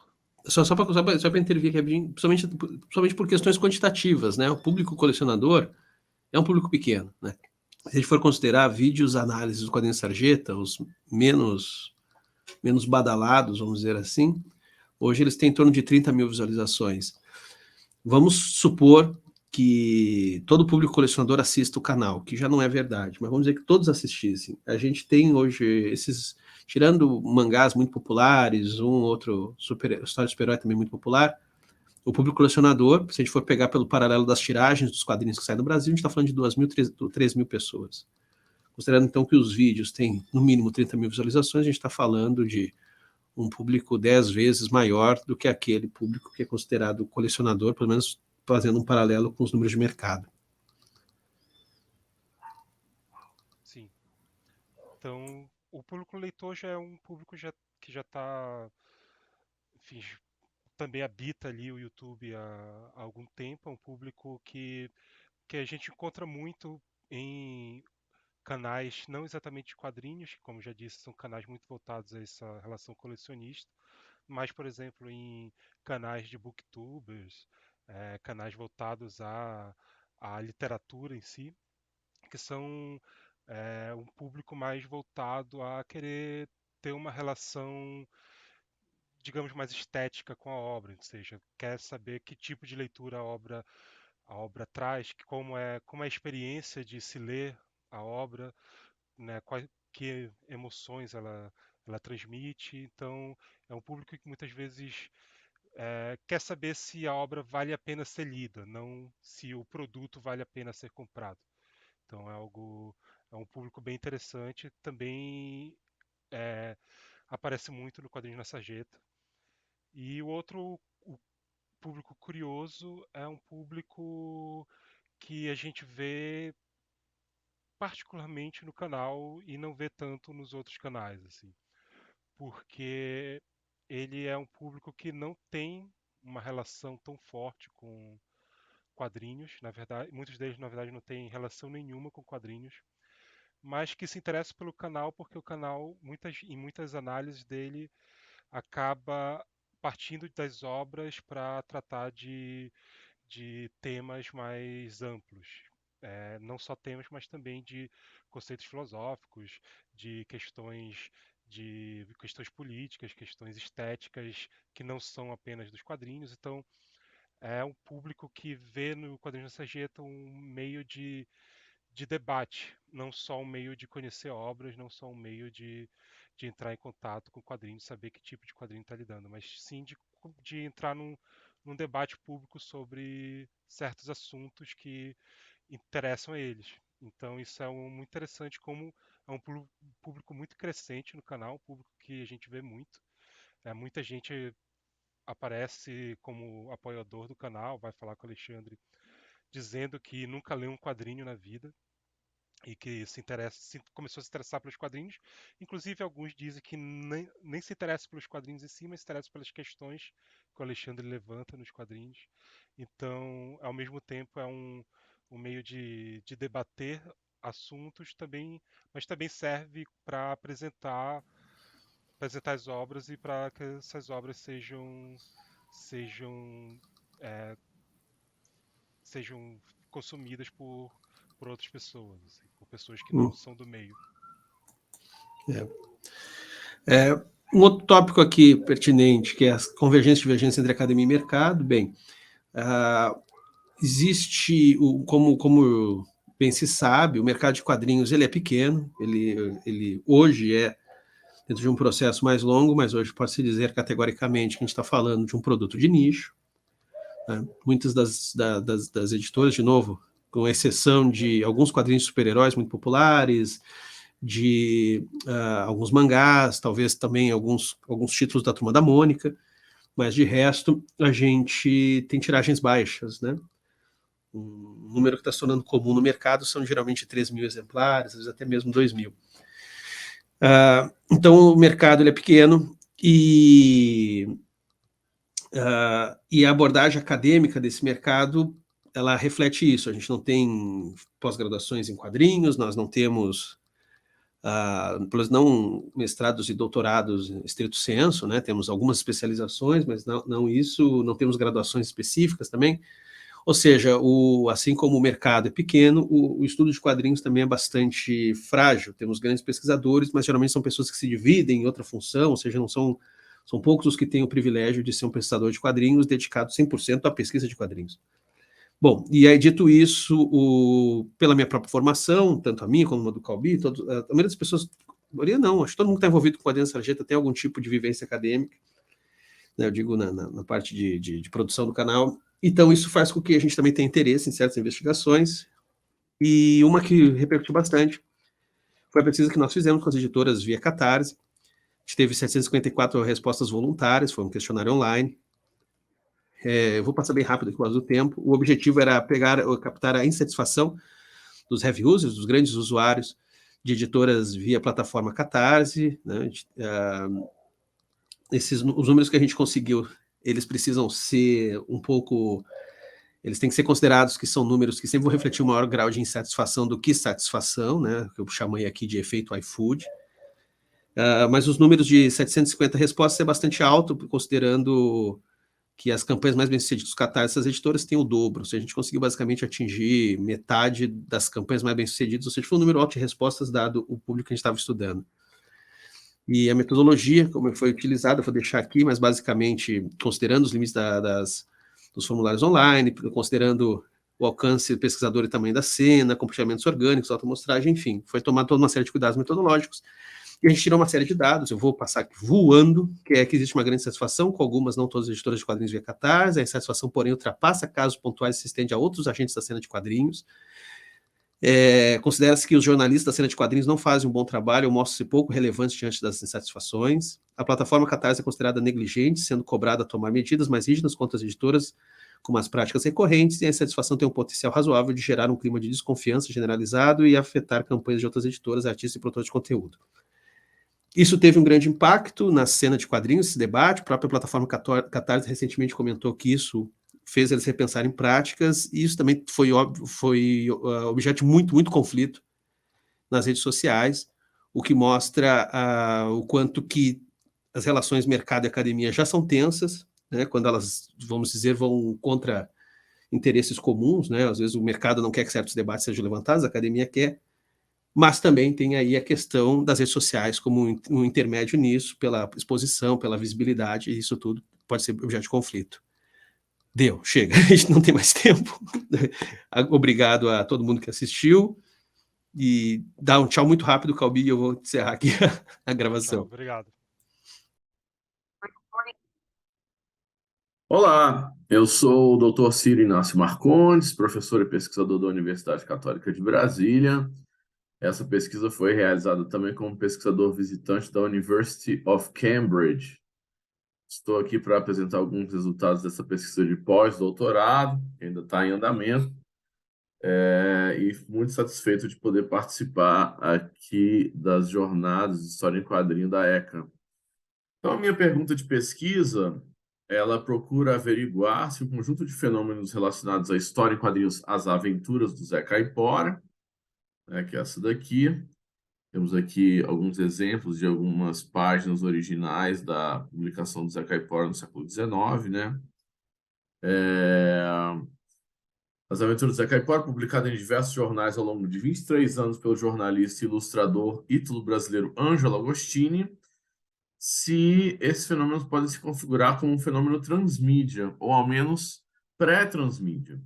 Só para intervir aqui, rapidinho, principalmente por questões quantitativas, né? O público colecionador é um público pequeno, né? Se a gente for considerar vídeos análises do quadrinho sarjeta, os menos badalados, vamos dizer assim, hoje eles têm em torno de 30 mil visualizações. Vamos supor que todo público colecionador assista o canal, que já não é verdade, mas vamos dizer que todos assistissem. A gente tem hoje esses, tirando mangás muito populares, um outro história de super-herói também muito popular, o público colecionador, se a gente for pegar pelo paralelo das tiragens dos quadrinhos que saem no Brasil, a gente está falando de 2 mil, 3 mil pessoas. Considerando então que os vídeos têm no mínimo 30 mil visualizações, a gente está falando de um público 10 vezes maior do que aquele público que é considerado colecionador, pelo menos fazendo um paralelo com os números de mercado. sim. Então, o público leitor já é um público que já está, enfim, também habita ali o YouTube há algum tempo. É um público que a gente encontra muito em canais não exatamente de quadrinhos, que, como já disse, são canais muito voltados a essa relação colecionista, mas, por exemplo, em canais de booktubers, canais voltados à literatura em si, que são um público mais voltado a querer ter uma relação, digamos, mais estética com a obra, ou seja, quer saber que tipo de leitura a obra traz, como é a experiência de se ler a obra, né, que emoções ela transmite. Então, é um público que muitas vezes quer saber se a obra vale a pena ser lida, não se o produto vale a pena ser comprado. Então, é um público bem interessante. Também aparece muito no quadrinho na sarjeta. E o público curioso é um público que a gente vê particularmente no canal e não vê tanto nos outros canais, assim, porque ele é um público que não tem uma relação tão forte com quadrinhos, na verdade, muitos deles na verdade não têm relação nenhuma com quadrinhos, mas que se interessa pelo canal porque o canal, em muitas análises dele, acaba partindo das obras para tratar de temas mais amplos. Não só temas, mas também de conceitos filosóficos, de questões políticas, questões estéticas que não são apenas dos quadrinhos. Então, é um público que vê no Quadrinhos da Sarjeta um meio de debate, não só um meio de conhecer obras, não só um meio de entrar em contato com quadrinhos, saber que tipo de quadrinho está lidando, mas sim de entrar num debate público sobre certos assuntos que interessam a eles. Então isso é muito interessante, como é um público muito crescente no canal, um público que a gente vê muito. Muita gente aparece como apoiador do canal, vai falar com o Alexandre, dizendo que nunca leu um quadrinho na vida e que começou a se interessar pelos quadrinhos. Inclusive, alguns dizem que nem se interessa pelos quadrinhos em si, mas se interessa pelas questões que o Alexandre levanta nos quadrinhos. Então, ao mesmo tempo, é um meio de debater assuntos também, mas também serve para apresentar as obras e para que essas obras sejam, é, sejam consumidas por outras pessoas, assim, por pessoas que não são do meio. Um outro tópico aqui pertinente, que é a convergência e divergência entre academia e mercado. Bem, existe, como bem se sabe, o mercado de quadrinhos ele é pequeno, ele hoje é dentro de um processo mais longo, mas hoje pode-se dizer categoricamente que a gente está falando de um produto de nicho, né? Muitas das editoras, de novo, com exceção de alguns quadrinhos de super-heróis muito populares, de alguns mangás, talvez também alguns títulos da Turma da Mônica, mas de resto a gente tem tiragens baixas, né? Um número que está se tornando comum no mercado são geralmente 3.000 exemplares, às vezes até mesmo 2.000. Então o mercado ele é pequeno e a abordagem acadêmica desse mercado ela reflete isso. A gente não tem pós-graduações em quadrinhos, nós não temos não mestrados e doutorados em estrito senso, né? Temos algumas especializações, mas não isso, não temos graduações específicas também. Ou seja, assim como o mercado é pequeno, o estudo de quadrinhos também é bastante frágil. Temos grandes pesquisadores, mas geralmente são pessoas que se dividem em outra função, ou seja, não são poucos os que têm o privilégio de ser um pesquisador de quadrinhos dedicado 100% à pesquisa de quadrinhos. Bom, e aí, dito isso, pela minha própria formação, tanto a minha como a do Calbi, a maioria das pessoas, a maioria não, acho que todo mundo que está envolvido com quadrinhos Sarjeta tem algum tipo de vivência acadêmica, né, eu digo na parte de produção do canal. Então, isso faz com que a gente também tenha interesse em certas investigações, e uma que repercutiu bastante foi a pesquisa que nós fizemos com as editoras via Catarse. A gente teve 754 respostas voluntárias, foi um questionário online. Eu vou passar bem rápido aqui por causa do tempo. O objetivo era captar a insatisfação dos heavy users, dos grandes usuários de editoras via plataforma Catarse, né? Os números que a gente conseguiu, eles precisam ser eles têm que ser considerados que são números que sempre vão refletir um maior grau de insatisfação do que satisfação, né? Que eu chamei aqui de efeito iFood. Mas os números de 750 respostas é bastante alto, considerando que as campanhas mais bem-sucedidas dos Catarse, essas editoras têm o dobro. Ou seja, a gente conseguiu basicamente atingir metade das campanhas mais bem-sucedidas, ou seja, foi um número alto de respostas dado o público que a gente estava estudando. E a metodologia, como foi utilizada, eu vou deixar aqui, mas basicamente considerando os limites dos formulários online, considerando o alcance do pesquisador e tamanho da cena, compartilhamentos orgânicos, automostragem, enfim, foi tomada toda uma série de cuidados metodológicos, e a gente tirou uma série de dados, eu vou passar aqui voando, que é que existe uma grande satisfação com algumas, não todas as editoras de quadrinhos via Catarse, a insatisfação, porém, ultrapassa casos pontuais e se estende a outros agentes da cena de quadrinhos. Considera-se que os jornalistas da cena de quadrinhos não fazem um bom trabalho ou mostram-se pouco relevantes diante das insatisfações. A plataforma Catarse é considerada negligente, sendo cobrada a tomar medidas mais rígidas contra as editoras com as práticas recorrentes, e a insatisfação tem um potencial razoável de gerar um clima de desconfiança generalizado e afetar campanhas de outras editoras, artistas e produtores de conteúdo. Isso teve um grande impacto na cena de quadrinhos, esse debate. A própria plataforma Catarse recentemente comentou que isso fez eles repensarem práticas, e isso também foi objeto de muito conflito nas redes sociais, o que mostra o quanto que as relações mercado e academia já são tensas, né, quando elas, vamos dizer, vão contra interesses comuns, né, às vezes o mercado não quer que certos debates sejam levantados, a academia quer, mas também tem aí a questão das redes sociais como um intermédio nisso, pela exposição, pela visibilidade, e isso tudo pode ser objeto de conflito. Deu, chega, a gente não tem mais tempo. Obrigado a todo mundo que assistiu, e dá um tchau muito rápido, Calbi, e eu vou encerrar aqui a gravação. Tchau, obrigado. Olá, eu sou o Dr. Ciro Inácio Marcondes, professor e pesquisador da Universidade Católica de Brasília. Essa pesquisa foi realizada também como pesquisador visitante da University of Cambridge. Estou aqui para apresentar alguns resultados dessa pesquisa de pós-doutorado, que ainda está em andamento, e muito satisfeito de poder participar aqui das jornadas de História em Quadrinho da ECA. Então, a minha pergunta de pesquisa, ela procura averiguar se o conjunto de fenômenos relacionados à história em quadrinhos, as aventuras do Zé Caipora, que é essa daqui. Temos aqui alguns exemplos de algumas páginas originais da publicação do Zé Caipora no século XIX, né? As Aventuras do Zé Caipora, publicada em diversos jornais ao longo de 23 anos pelo jornalista e ilustrador ítalo-brasileiro Ângelo Agostini, se esses fenômenos podem se configurar como um fenômeno transmídia, ou ao menos pré-transmídia.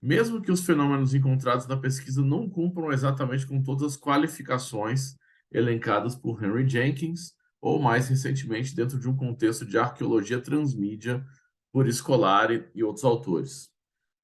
Mesmo que os fenômenos encontrados na pesquisa não cumpram exatamente com todas as qualificações elencadas por Henry Jenkins, ou mais recentemente dentro de um contexto de arqueologia transmídia por Scolari e outros autores.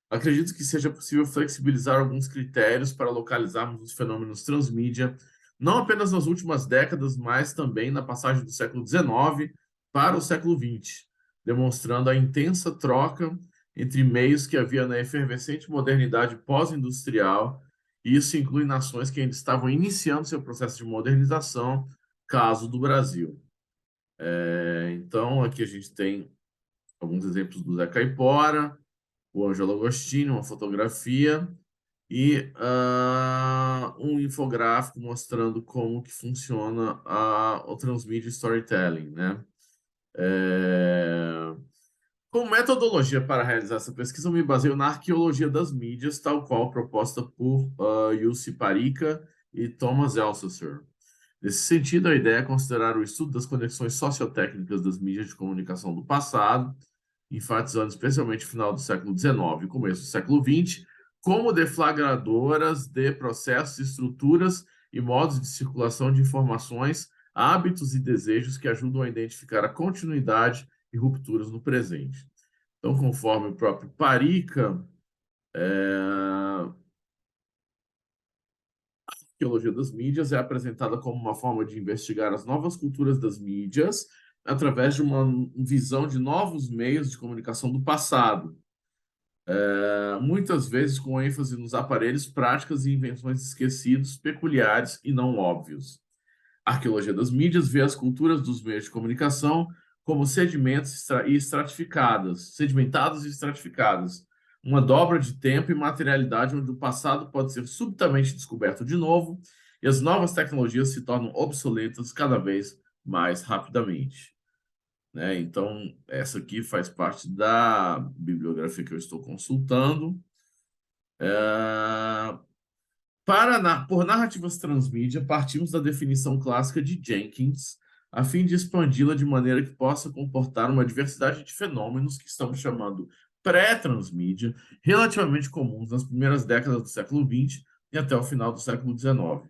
Acredito que seja possível flexibilizar alguns critérios para localizarmos os fenômenos transmídia, não apenas nas últimas décadas, mas também na passagem do século XIX para o século XX, demonstrando a intensa troca entre meios que havia na efervescente modernidade pós-industrial, e isso inclui nações que ainda estavam iniciando seu processo de modernização, caso do Brasil. Então, aqui a gente tem alguns exemplos do Zé Caipora, o Ângelo Agostini, uma fotografia e um infográfico mostrando como que funciona o transmídia storytelling, né? Como metodologia para realizar essa pesquisa, eu me baseio na arqueologia das mídias, tal qual proposta por Jussi Parikka e Thomas Althusser. Nesse sentido, a ideia é considerar o estudo das conexões sociotécnicas das mídias de comunicação do passado, enfatizando especialmente o final do século XIX e começo do século XX, como deflagradoras de processos, estruturas e modos de circulação de informações, hábitos e desejos que ajudam a identificar a continuidade e rupturas no presente. Então, conforme o próprio Parikka, a arqueologia das mídias é apresentada como uma forma de investigar as novas culturas das mídias através de uma visão de novos meios de comunicação do passado, muitas vezes com ênfase nos aparelhos, práticas e invenções esquecidos, peculiares e não óbvios. A arqueologia das mídias vê as culturas dos meios de comunicação como sedimentadas e estratificadas, uma dobra de tempo e materialidade onde o passado pode ser subitamente descoberto de novo e as novas tecnologias se tornam obsoletas cada vez mais rapidamente. Né? Então, essa aqui faz parte da bibliografia que eu estou consultando. Por narrativas transmídia, partimos da definição clássica de Jenkins, a fim de expandi-la de maneira que possa comportar uma diversidade de fenômenos que estamos chamando pré-transmídia, relativamente comuns nas primeiras décadas do século XX e até o final do século XIX.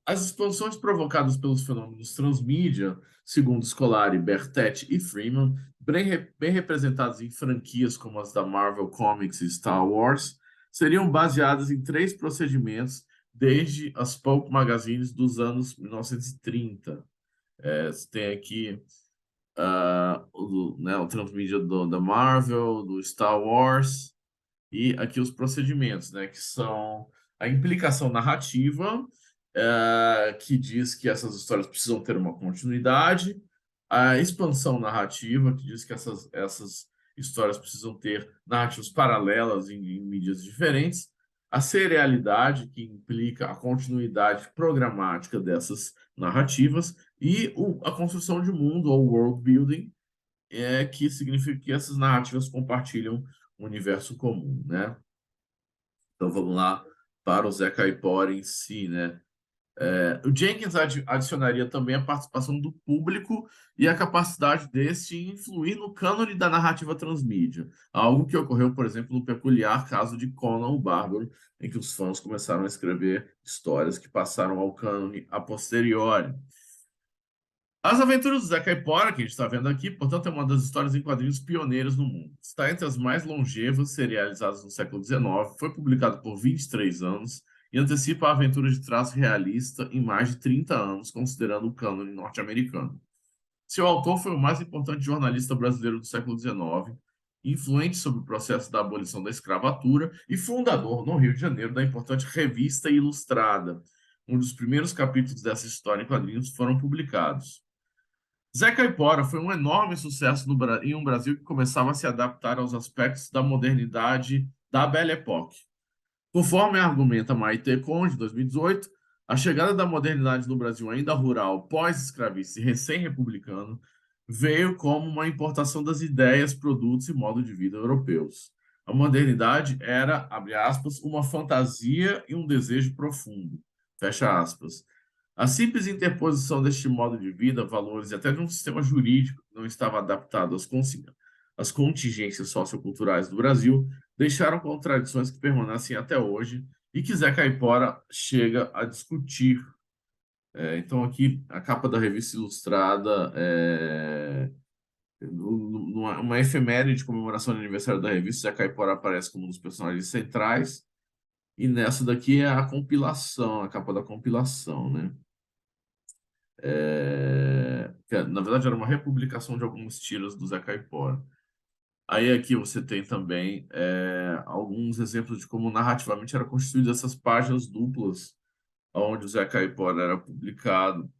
As expansões provocadas pelos fenômenos transmídia, segundo Scolari, Bertetti e Freeman, bem representadas em franquias como as da Marvel Comics e Star Wars, seriam baseadas em 3 procedimentos desde as pulp magazines dos anos 1930. Você tem aqui o transmídia da Marvel, do Star Wars, e aqui os procedimentos, né, que são a implicação narrativa, que diz que essas histórias precisam ter uma continuidade, a expansão narrativa, que diz que essas histórias precisam ter narrativas paralelas em mídias diferentes, a serialidade, que implica a continuidade programática dessas narrativas, e a construção de mundo, ou world building, que significa que essas narrativas compartilham um universo comum, né? Então vamos lá para o Zé Caipora em si, né? O Jenkins adicionaria também a participação do público e a capacidade deste influir no cânone da narrativa transmídia, algo que ocorreu, por exemplo, no peculiar caso de Conan o Bárbaro, em que os fãs começaram a escrever histórias que passaram ao cânone a posteriori. As Aventuras do Zé Caipora, que a gente está vendo aqui, portanto, é uma das histórias em quadrinhos pioneiras no mundo. Está entre as mais longevas serializadas no século XIX, foi publicado por 23 anos e antecipa a aventura de traço realista em mais de 30 anos, considerando o cânone norte-americano. Seu autor foi o mais importante jornalista brasileiro do século XIX, influente sobre o processo da abolição da escravatura e fundador, no Rio de Janeiro, da importante Revista Ilustrada. Um dos primeiros capítulos dessa história em quadrinhos foram publicados. Zé Caipora foi um enorme sucesso em um Brasil que começava a se adaptar aos aspectos da modernidade da Belle Époque. Conforme argumenta Maite Conde, 2018, a chegada da modernidade no Brasil ainda rural, pós-escravista e recém-republicano, veio como uma importação das ideias, produtos e modo de vida europeus. A modernidade era, abre aspas, uma fantasia e um desejo profundo, fecha aspas. A simples interposição deste modo de vida, valores e até de um sistema jurídico que não estava adaptado às contingências socioculturais do Brasil deixaram contradições que permanecem até hoje e que Zé Caipora chega a discutir. Então, aqui, a capa da revista ilustrada numa efeméride de comemoração do aniversário da revista, Zé Caipora aparece como um dos personagens centrais, e nessa daqui é a compilação, a capa da compilação, né? Na verdade, era uma republicação de algumas tiras do Zé Caipora. Aí aqui você tem também alguns exemplos de como narrativamente eram constituídas essas páginas duplas, onde o Zé Caipora era publicado.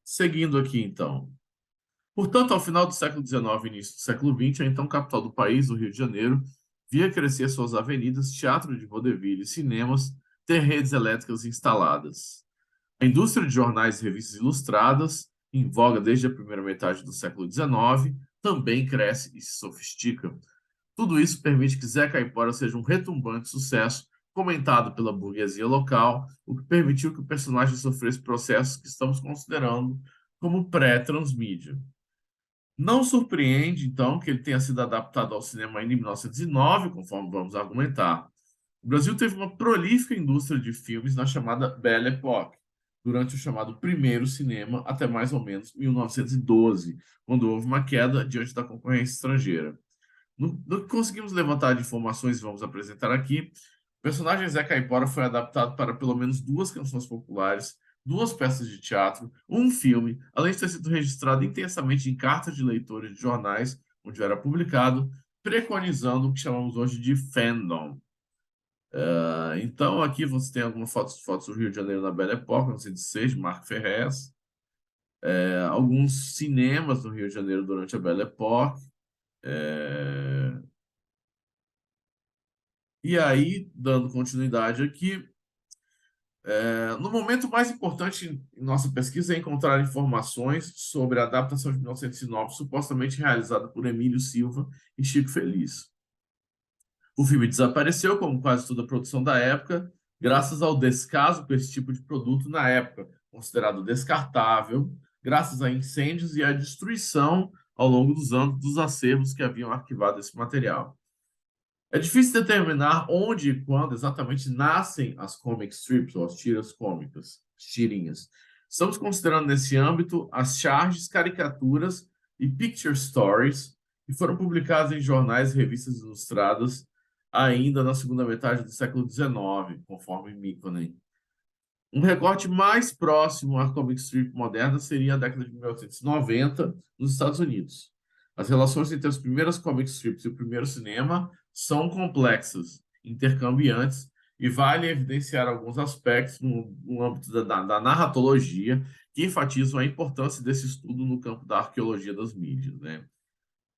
Seguindo aqui, então. Portanto, ao final do século XIX e início do século XX, a então capital do país, o Rio de Janeiro, via crescer suas avenidas, teatro de vaudeville e cinemas, ter redes elétricas instaladas. A indústria de jornais e revistas ilustradas, em voga desde a primeira metade do século XIX, também cresce e se sofistica. Tudo isso permite que Zé Caipora seja um retumbante sucesso, comentado pela burguesia local, o que permitiu que o personagem sofresse processos que estamos considerando como pré-transmídia. Não surpreende, então, que ele tenha sido adaptado ao cinema ainda em 1909, conforme vamos argumentar. O Brasil teve uma prolífica indústria de filmes na chamada Belle Époque, durante o chamado primeiro cinema, até mais ou menos 1912, quando houve uma queda diante da concorrência estrangeira. No que conseguimos levantar de informações e vamos apresentar aqui, o personagem Zé Caipora foi adaptado para pelo menos 2 canções populares, 2 peças de teatro, um filme, além de ter sido registrado intensamente em cartas de leitores de jornais, onde era publicado, preconizando o que chamamos hoje de fandom. Então, aqui você tem algumas fotos do Rio de Janeiro na Belle Époque, 1906, de Marco Ferrez. Alguns cinemas no Rio de Janeiro durante a Belle Époque. E aí, dando continuidade aqui, no momento mais importante em nossa pesquisa é encontrar informações sobre a adaptação de 1909, supostamente realizada por Emílio Silva e Chico Feliz. O filme desapareceu, como quase toda a produção da época, graças ao descaso com esse tipo de produto na época, considerado descartável, graças a incêndios e à destruição ao longo dos anos dos acervos que haviam arquivado esse material. É difícil determinar onde e quando exatamente nascem as comic strips, ou as tiras cômicas, as tirinhas. Estamos considerando nesse âmbito as charges, caricaturas e picture stories que foram publicadas em jornais e revistas ilustradas ainda na segunda metade do século XIX, conforme Mikkonen. Um recorte mais próximo à comic strip moderna seria a década de 1990 nos Estados Unidos. As relações entre as primeiras comic strips e o primeiro cinema são complexas, intercambiantes, e vale evidenciar alguns aspectos no âmbito da narratologia que enfatizam a importância desse estudo no campo da arqueologia das mídias, né?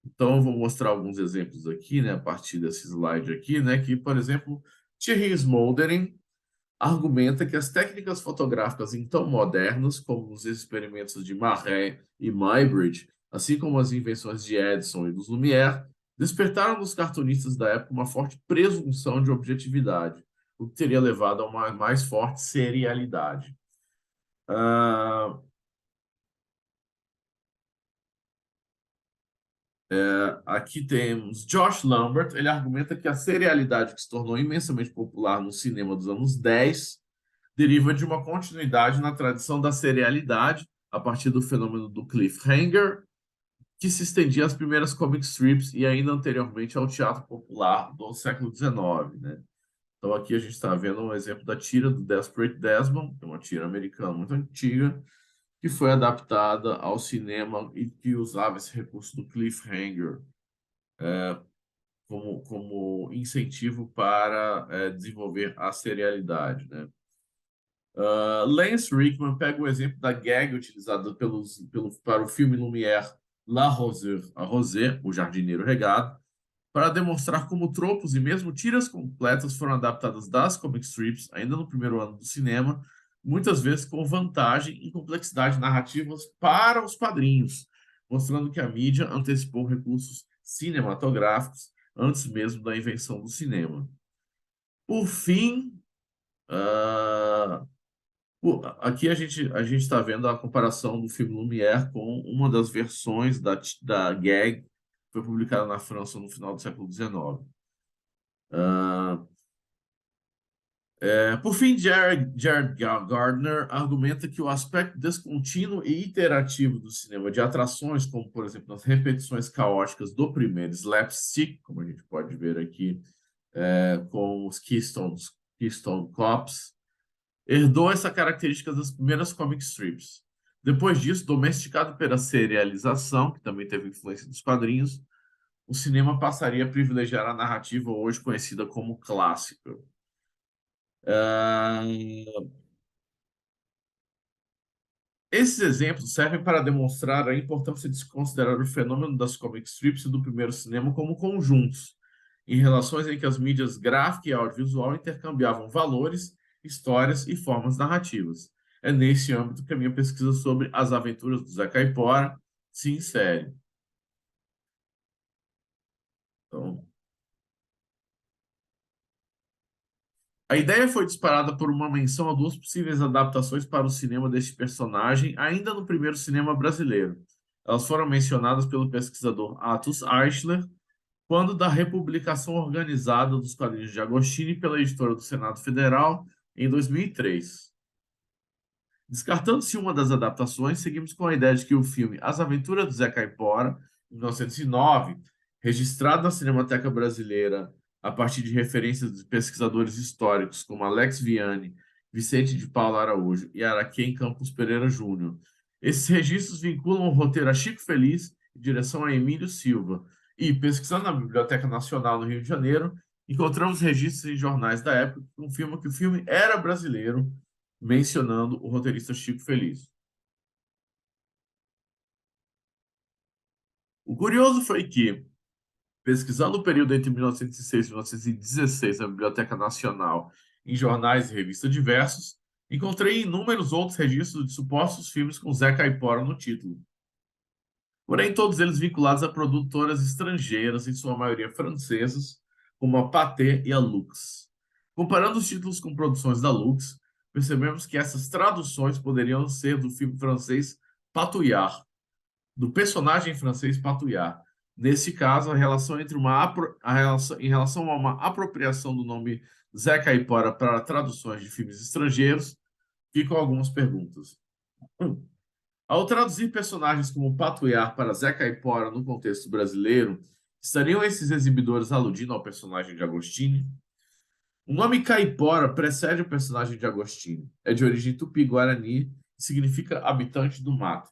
Então, eu vou mostrar alguns exemplos aqui, né, a partir desse slide aqui, né, que, por exemplo, Thierry Smoldering argumenta que as técnicas fotográficas então modernas, como os experimentos de Marey e Muybridge, assim como as invenções de Edison e dos Lumière, despertaram nos cartunistas da época uma forte presunção de objetividade, o que teria levado a uma mais forte serialidade. Aqui temos Josh Lambert. Ele argumenta que a serialidade que se tornou imensamente popular no cinema dos anos 10 deriva de uma continuidade na tradição da serialidade a partir do fenômeno do cliffhanger, que se estendia às primeiras comic strips e ainda anteriormente ao teatro popular do século XIX, né? Então aqui a gente está vendo um exemplo da tira do Desperate Desmond, que é uma tira americana muito antiga, que foi adaptada ao cinema e que usava esse recurso do cliffhanger como incentivo para desenvolver a serialidade, né? Lance Rickman pega o exemplo da gag utilizada para o filme Lumière La Rosée, a Rosée, o jardineiro regado, para demonstrar como tropos e mesmo tiras completas foram adaptadas das comic strips ainda no primeiro ano do cinema, muitas vezes com vantagem em complexidade narrativas para os quadrinhos, mostrando que a mídia antecipou recursos cinematográficos antes mesmo da invenção do cinema. Por fim, aqui a gente está vendo a comparação do filme Lumière com uma das versões da gag que foi publicada na França no final do século XIX. Por fim, Jared Gardner argumenta que o aspecto descontínuo e iterativo do cinema de atrações, como, por exemplo, as repetições caóticas do primeiro slapstick, como a gente pode ver aqui com os Keystone Cops, herdou essa característica das primeiras comic strips. Depois disso, domesticado pela serialização, que também teve influência dos quadrinhos, o cinema passaria a privilegiar a narrativa hoje conhecida como clássica. Esses exemplos servem para demonstrar a importância de se considerar o fenômeno das comic strips e do primeiro cinema como conjuntos, em relações em que as mídias gráfica e audiovisual intercambiavam valores, histórias e formas narrativas. É nesse âmbito que a minha pesquisa sobre as aventuras do Zé Caipora se insere. Então, a ideia foi disparada por uma menção a duas possíveis adaptações para o cinema deste personagem, ainda no primeiro cinema brasileiro. Elas foram mencionadas pelo pesquisador Atos Eichler, quando da republicação organizada dos quadrinhos de Agostini pela editora do Senado Federal, em 2003. Descartando-se uma das adaptações, seguimos com a ideia de que o filme As Aventuras do Zé Caipora, em 1909, registrado na Cinemateca Brasileira a partir de referências de pesquisadores históricos como Alex Vianney, Vicente de Paula Araújo e Araquém Campos Pereira Júnior. Esses registros vinculam o roteiro a Chico Feliz e direção a Emílio Silva. E, pesquisando na Biblioteca Nacional no Rio de Janeiro, encontramos registros em jornais da época que confirmam que o filme era brasileiro, mencionando o roteirista Chico Feliz. O curioso foi que, pesquisando o período entre 1906 e 1916 na Biblioteca Nacional, em jornais e revistas diversos, encontrei inúmeros outros registros de supostos filmes com Zé Caipora no título. Porém, todos eles vinculados a produtoras estrangeiras, em sua maioria francesas, como a Pathé e a Lux. Comparando os títulos com produções da Lux, percebemos que essas traduções poderiam ser do filme francês Patouillard, do personagem francês Patouillard. Nesse caso, em relação a uma apropriação do nome Zé Caipora para traduções de filmes estrangeiros, ficam algumas perguntas. Ao traduzir personagens como Patouillard para Zé Caipora no contexto brasileiro, estariam esses exibidores aludindo ao personagem de Agostini? O nome Caipora precede o personagem de Agostini. É de origem tupi-guarani e significa habitante do mato.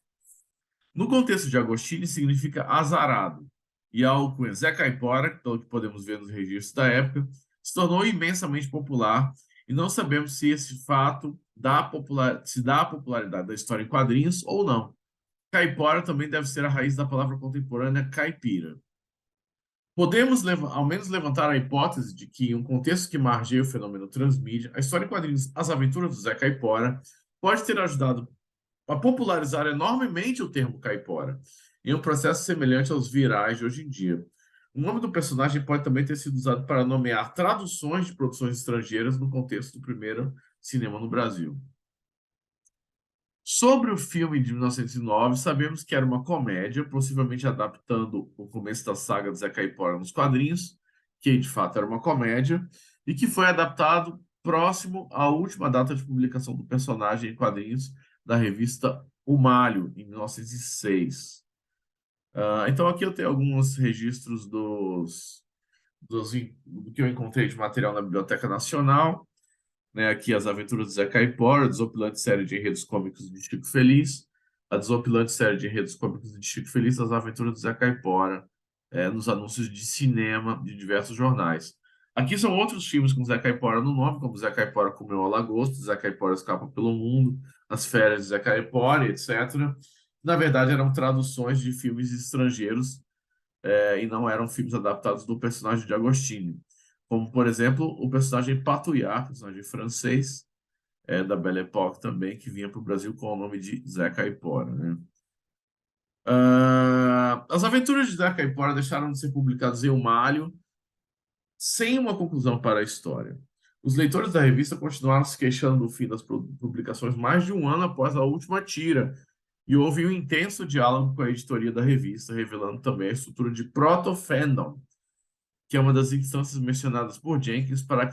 No contexto de Agostini, significa azarado. E a alcunha Zé Caipora, pelo que podemos ver nos registros da época, se tornou imensamente popular e não sabemos se esse fato dá a popularidade da história em quadrinhos ou não. Caipora também deve ser a raiz da palavra contemporânea caipira. Podemos, ao menos, levantar a hipótese de que, em um contexto que margeia o fenômeno transmídia, a história em quadrinhos As Aventuras do Zé Caipora pode ter ajudado a popularizar enormemente o termo caipora, em um processo semelhante aos virais de hoje em dia. O nome do personagem pode também ter sido usado para nomear traduções de produções estrangeiras no contexto do primeiro cinema no Brasil. Sobre o filme de 1909, sabemos que era uma comédia, possivelmente adaptando o começo da saga de Zé Caipora nos quadrinhos, que de fato era uma comédia, e que foi adaptado próximo à última data de publicação do personagem em quadrinhos da revista O Malho, em 1906. Então aqui eu tenho alguns registros do que eu encontrei de material na Biblioteca Nacional. Aqui As Aventuras do Zé Caipora, a desopilante série de enredos cômicos de Chico Feliz, a desopilante série de enredos cômicos de Chico Feliz, As Aventuras do Zé Caipora, nos anúncios de cinema de diversos jornais. Aqui são outros filmes com Zé Caipora no nome, como Zé Caipora Comeu a Lagosta, Zé Caipora Escapa pelo Mundo, As Férias de Zé Caipora, etc. Na verdade, eram traduções de filmes estrangeiros e não eram filmes adaptados do personagem de Agostini. Como, por exemplo, o personagem Patouillard, personagem francês, da Belle Époque também, que vinha para o Brasil com o nome de Zé Caipora. As Aventuras de Zé Caipora deixaram de ser publicadas em O Malho, sem uma conclusão para a história. Os leitores da revista continuaram se queixando do fim das publicações mais de um ano após a última tira, e houve um intenso diálogo com a editoria da revista, revelando também a estrutura de proto-fandom, que é uma das instâncias mencionadas por Jenkins para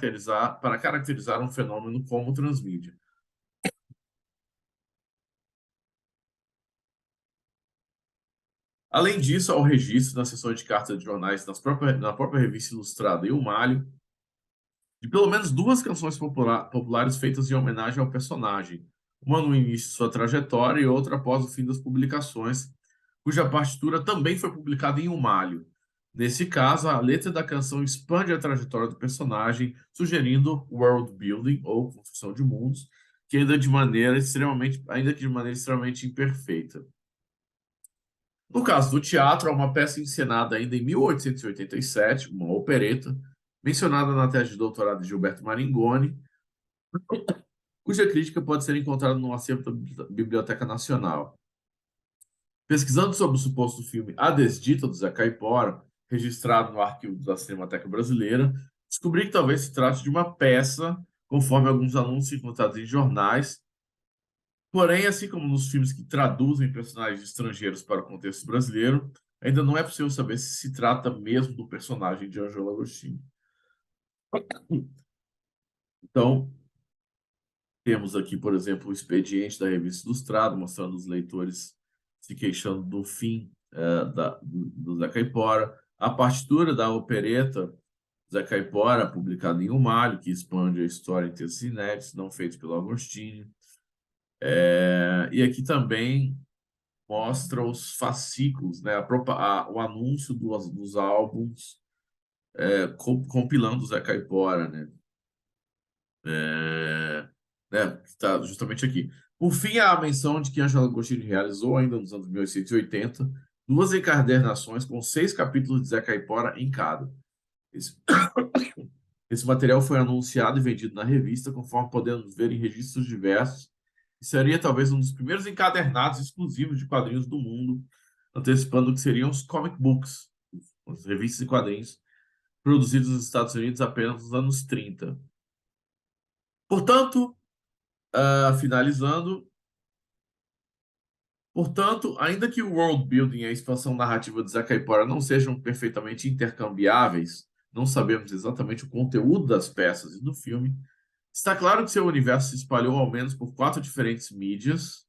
caracterizar um fenômeno como transmídia. Além disso, há o registro na seção de cartas de jornais na própria revista Ilustrada e o Malho, de pelo menos 2 canções populares feitas em homenagem ao personagem, uma no início de sua trajetória e outra após o fim das publicações, cuja partitura também foi publicada em Um Malho. Nesse caso, a letra da canção expande a trajetória do personagem, sugerindo world building, ou construção de mundos, que ainda que de maneira extremamente imperfeita. No caso do teatro, há uma peça encenada ainda em 1887, uma opereta, mencionada na tese de doutorado de Gilberto Maringoni, cuja crítica pode ser encontrada no acervo da Biblioteca Nacional. Pesquisando sobre o suposto filme A Desdita, do Zé Caipora, registrado no arquivo da Cinemateca Brasileira, descobri que talvez se trate de uma peça, conforme alguns anúncios encontrados em jornais. Porém, assim como nos filmes que traduzem personagens estrangeiros para o contexto brasileiro, ainda não é possível saber se trata mesmo do personagem de Ângelo Agostinho. Então, temos aqui, por exemplo, o expediente da Revista Ilustrada, mostrando os leitores se queixando do fim do Zé Caipora, a partitura da opereta Zé Caipora, publicada em Um Malho, que expande a história em textos inéditos, não feitos pelo Agostinho. E aqui também mostra os fascículos, né, o anúncio dos álbuns compilando o Zé Caipora, né? Que está justamente aqui. Por fim, há a menção de que Ângelo Agostinho realizou, ainda nos anos 1880, 2 encadernações com 6 capítulos de Zé Caipora em cada. Esse material foi anunciado e vendido na revista, conforme podemos ver em registros diversos, e seria talvez um dos primeiros encadernados exclusivos de quadrinhos do mundo, antecipando o que seriam os comic books, as revistas de quadrinhos, produzidos nos Estados Unidos apenas nos anos 30. Portanto, finalizando, ainda que o world building e a expansão narrativa de Zé Caipora não sejam perfeitamente intercambiáveis, não sabemos exatamente o conteúdo das peças e do filme, está claro que seu universo se espalhou ao menos por 4 diferentes mídias,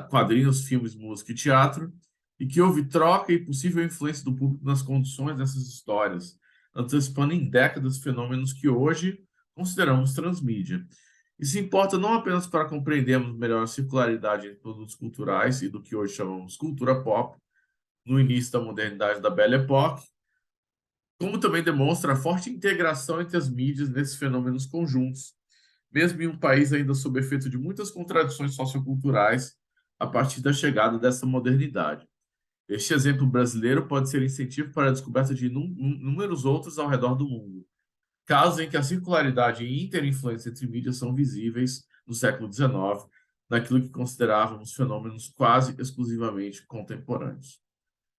quadrinhos, filmes, música e teatro, e que houve troca e possível influência do público nas condições dessas histórias, antecipando em décadas fenômenos que hoje consideramos transmídia. Isso importa não apenas para compreendermos melhor a circularidade entre produtos culturais e do que hoje chamamos cultura pop, no início da modernidade da Belle Époque, como também demonstra a forte integração entre as mídias nesses fenômenos conjuntos, mesmo em um país ainda sob efeito de muitas contradições socioculturais a partir da chegada dessa modernidade. Este exemplo brasileiro pode ser incentivo para a descoberta de inúmeros outros ao redor do mundo, casos em que a circularidade e interinfluência entre mídias são visíveis no século XIX, naquilo que considerávamos fenômenos quase exclusivamente contemporâneos.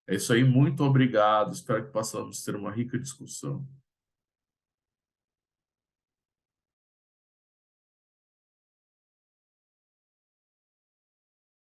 É isso aí, muito obrigado. Espero que possamos ter uma rica discussão.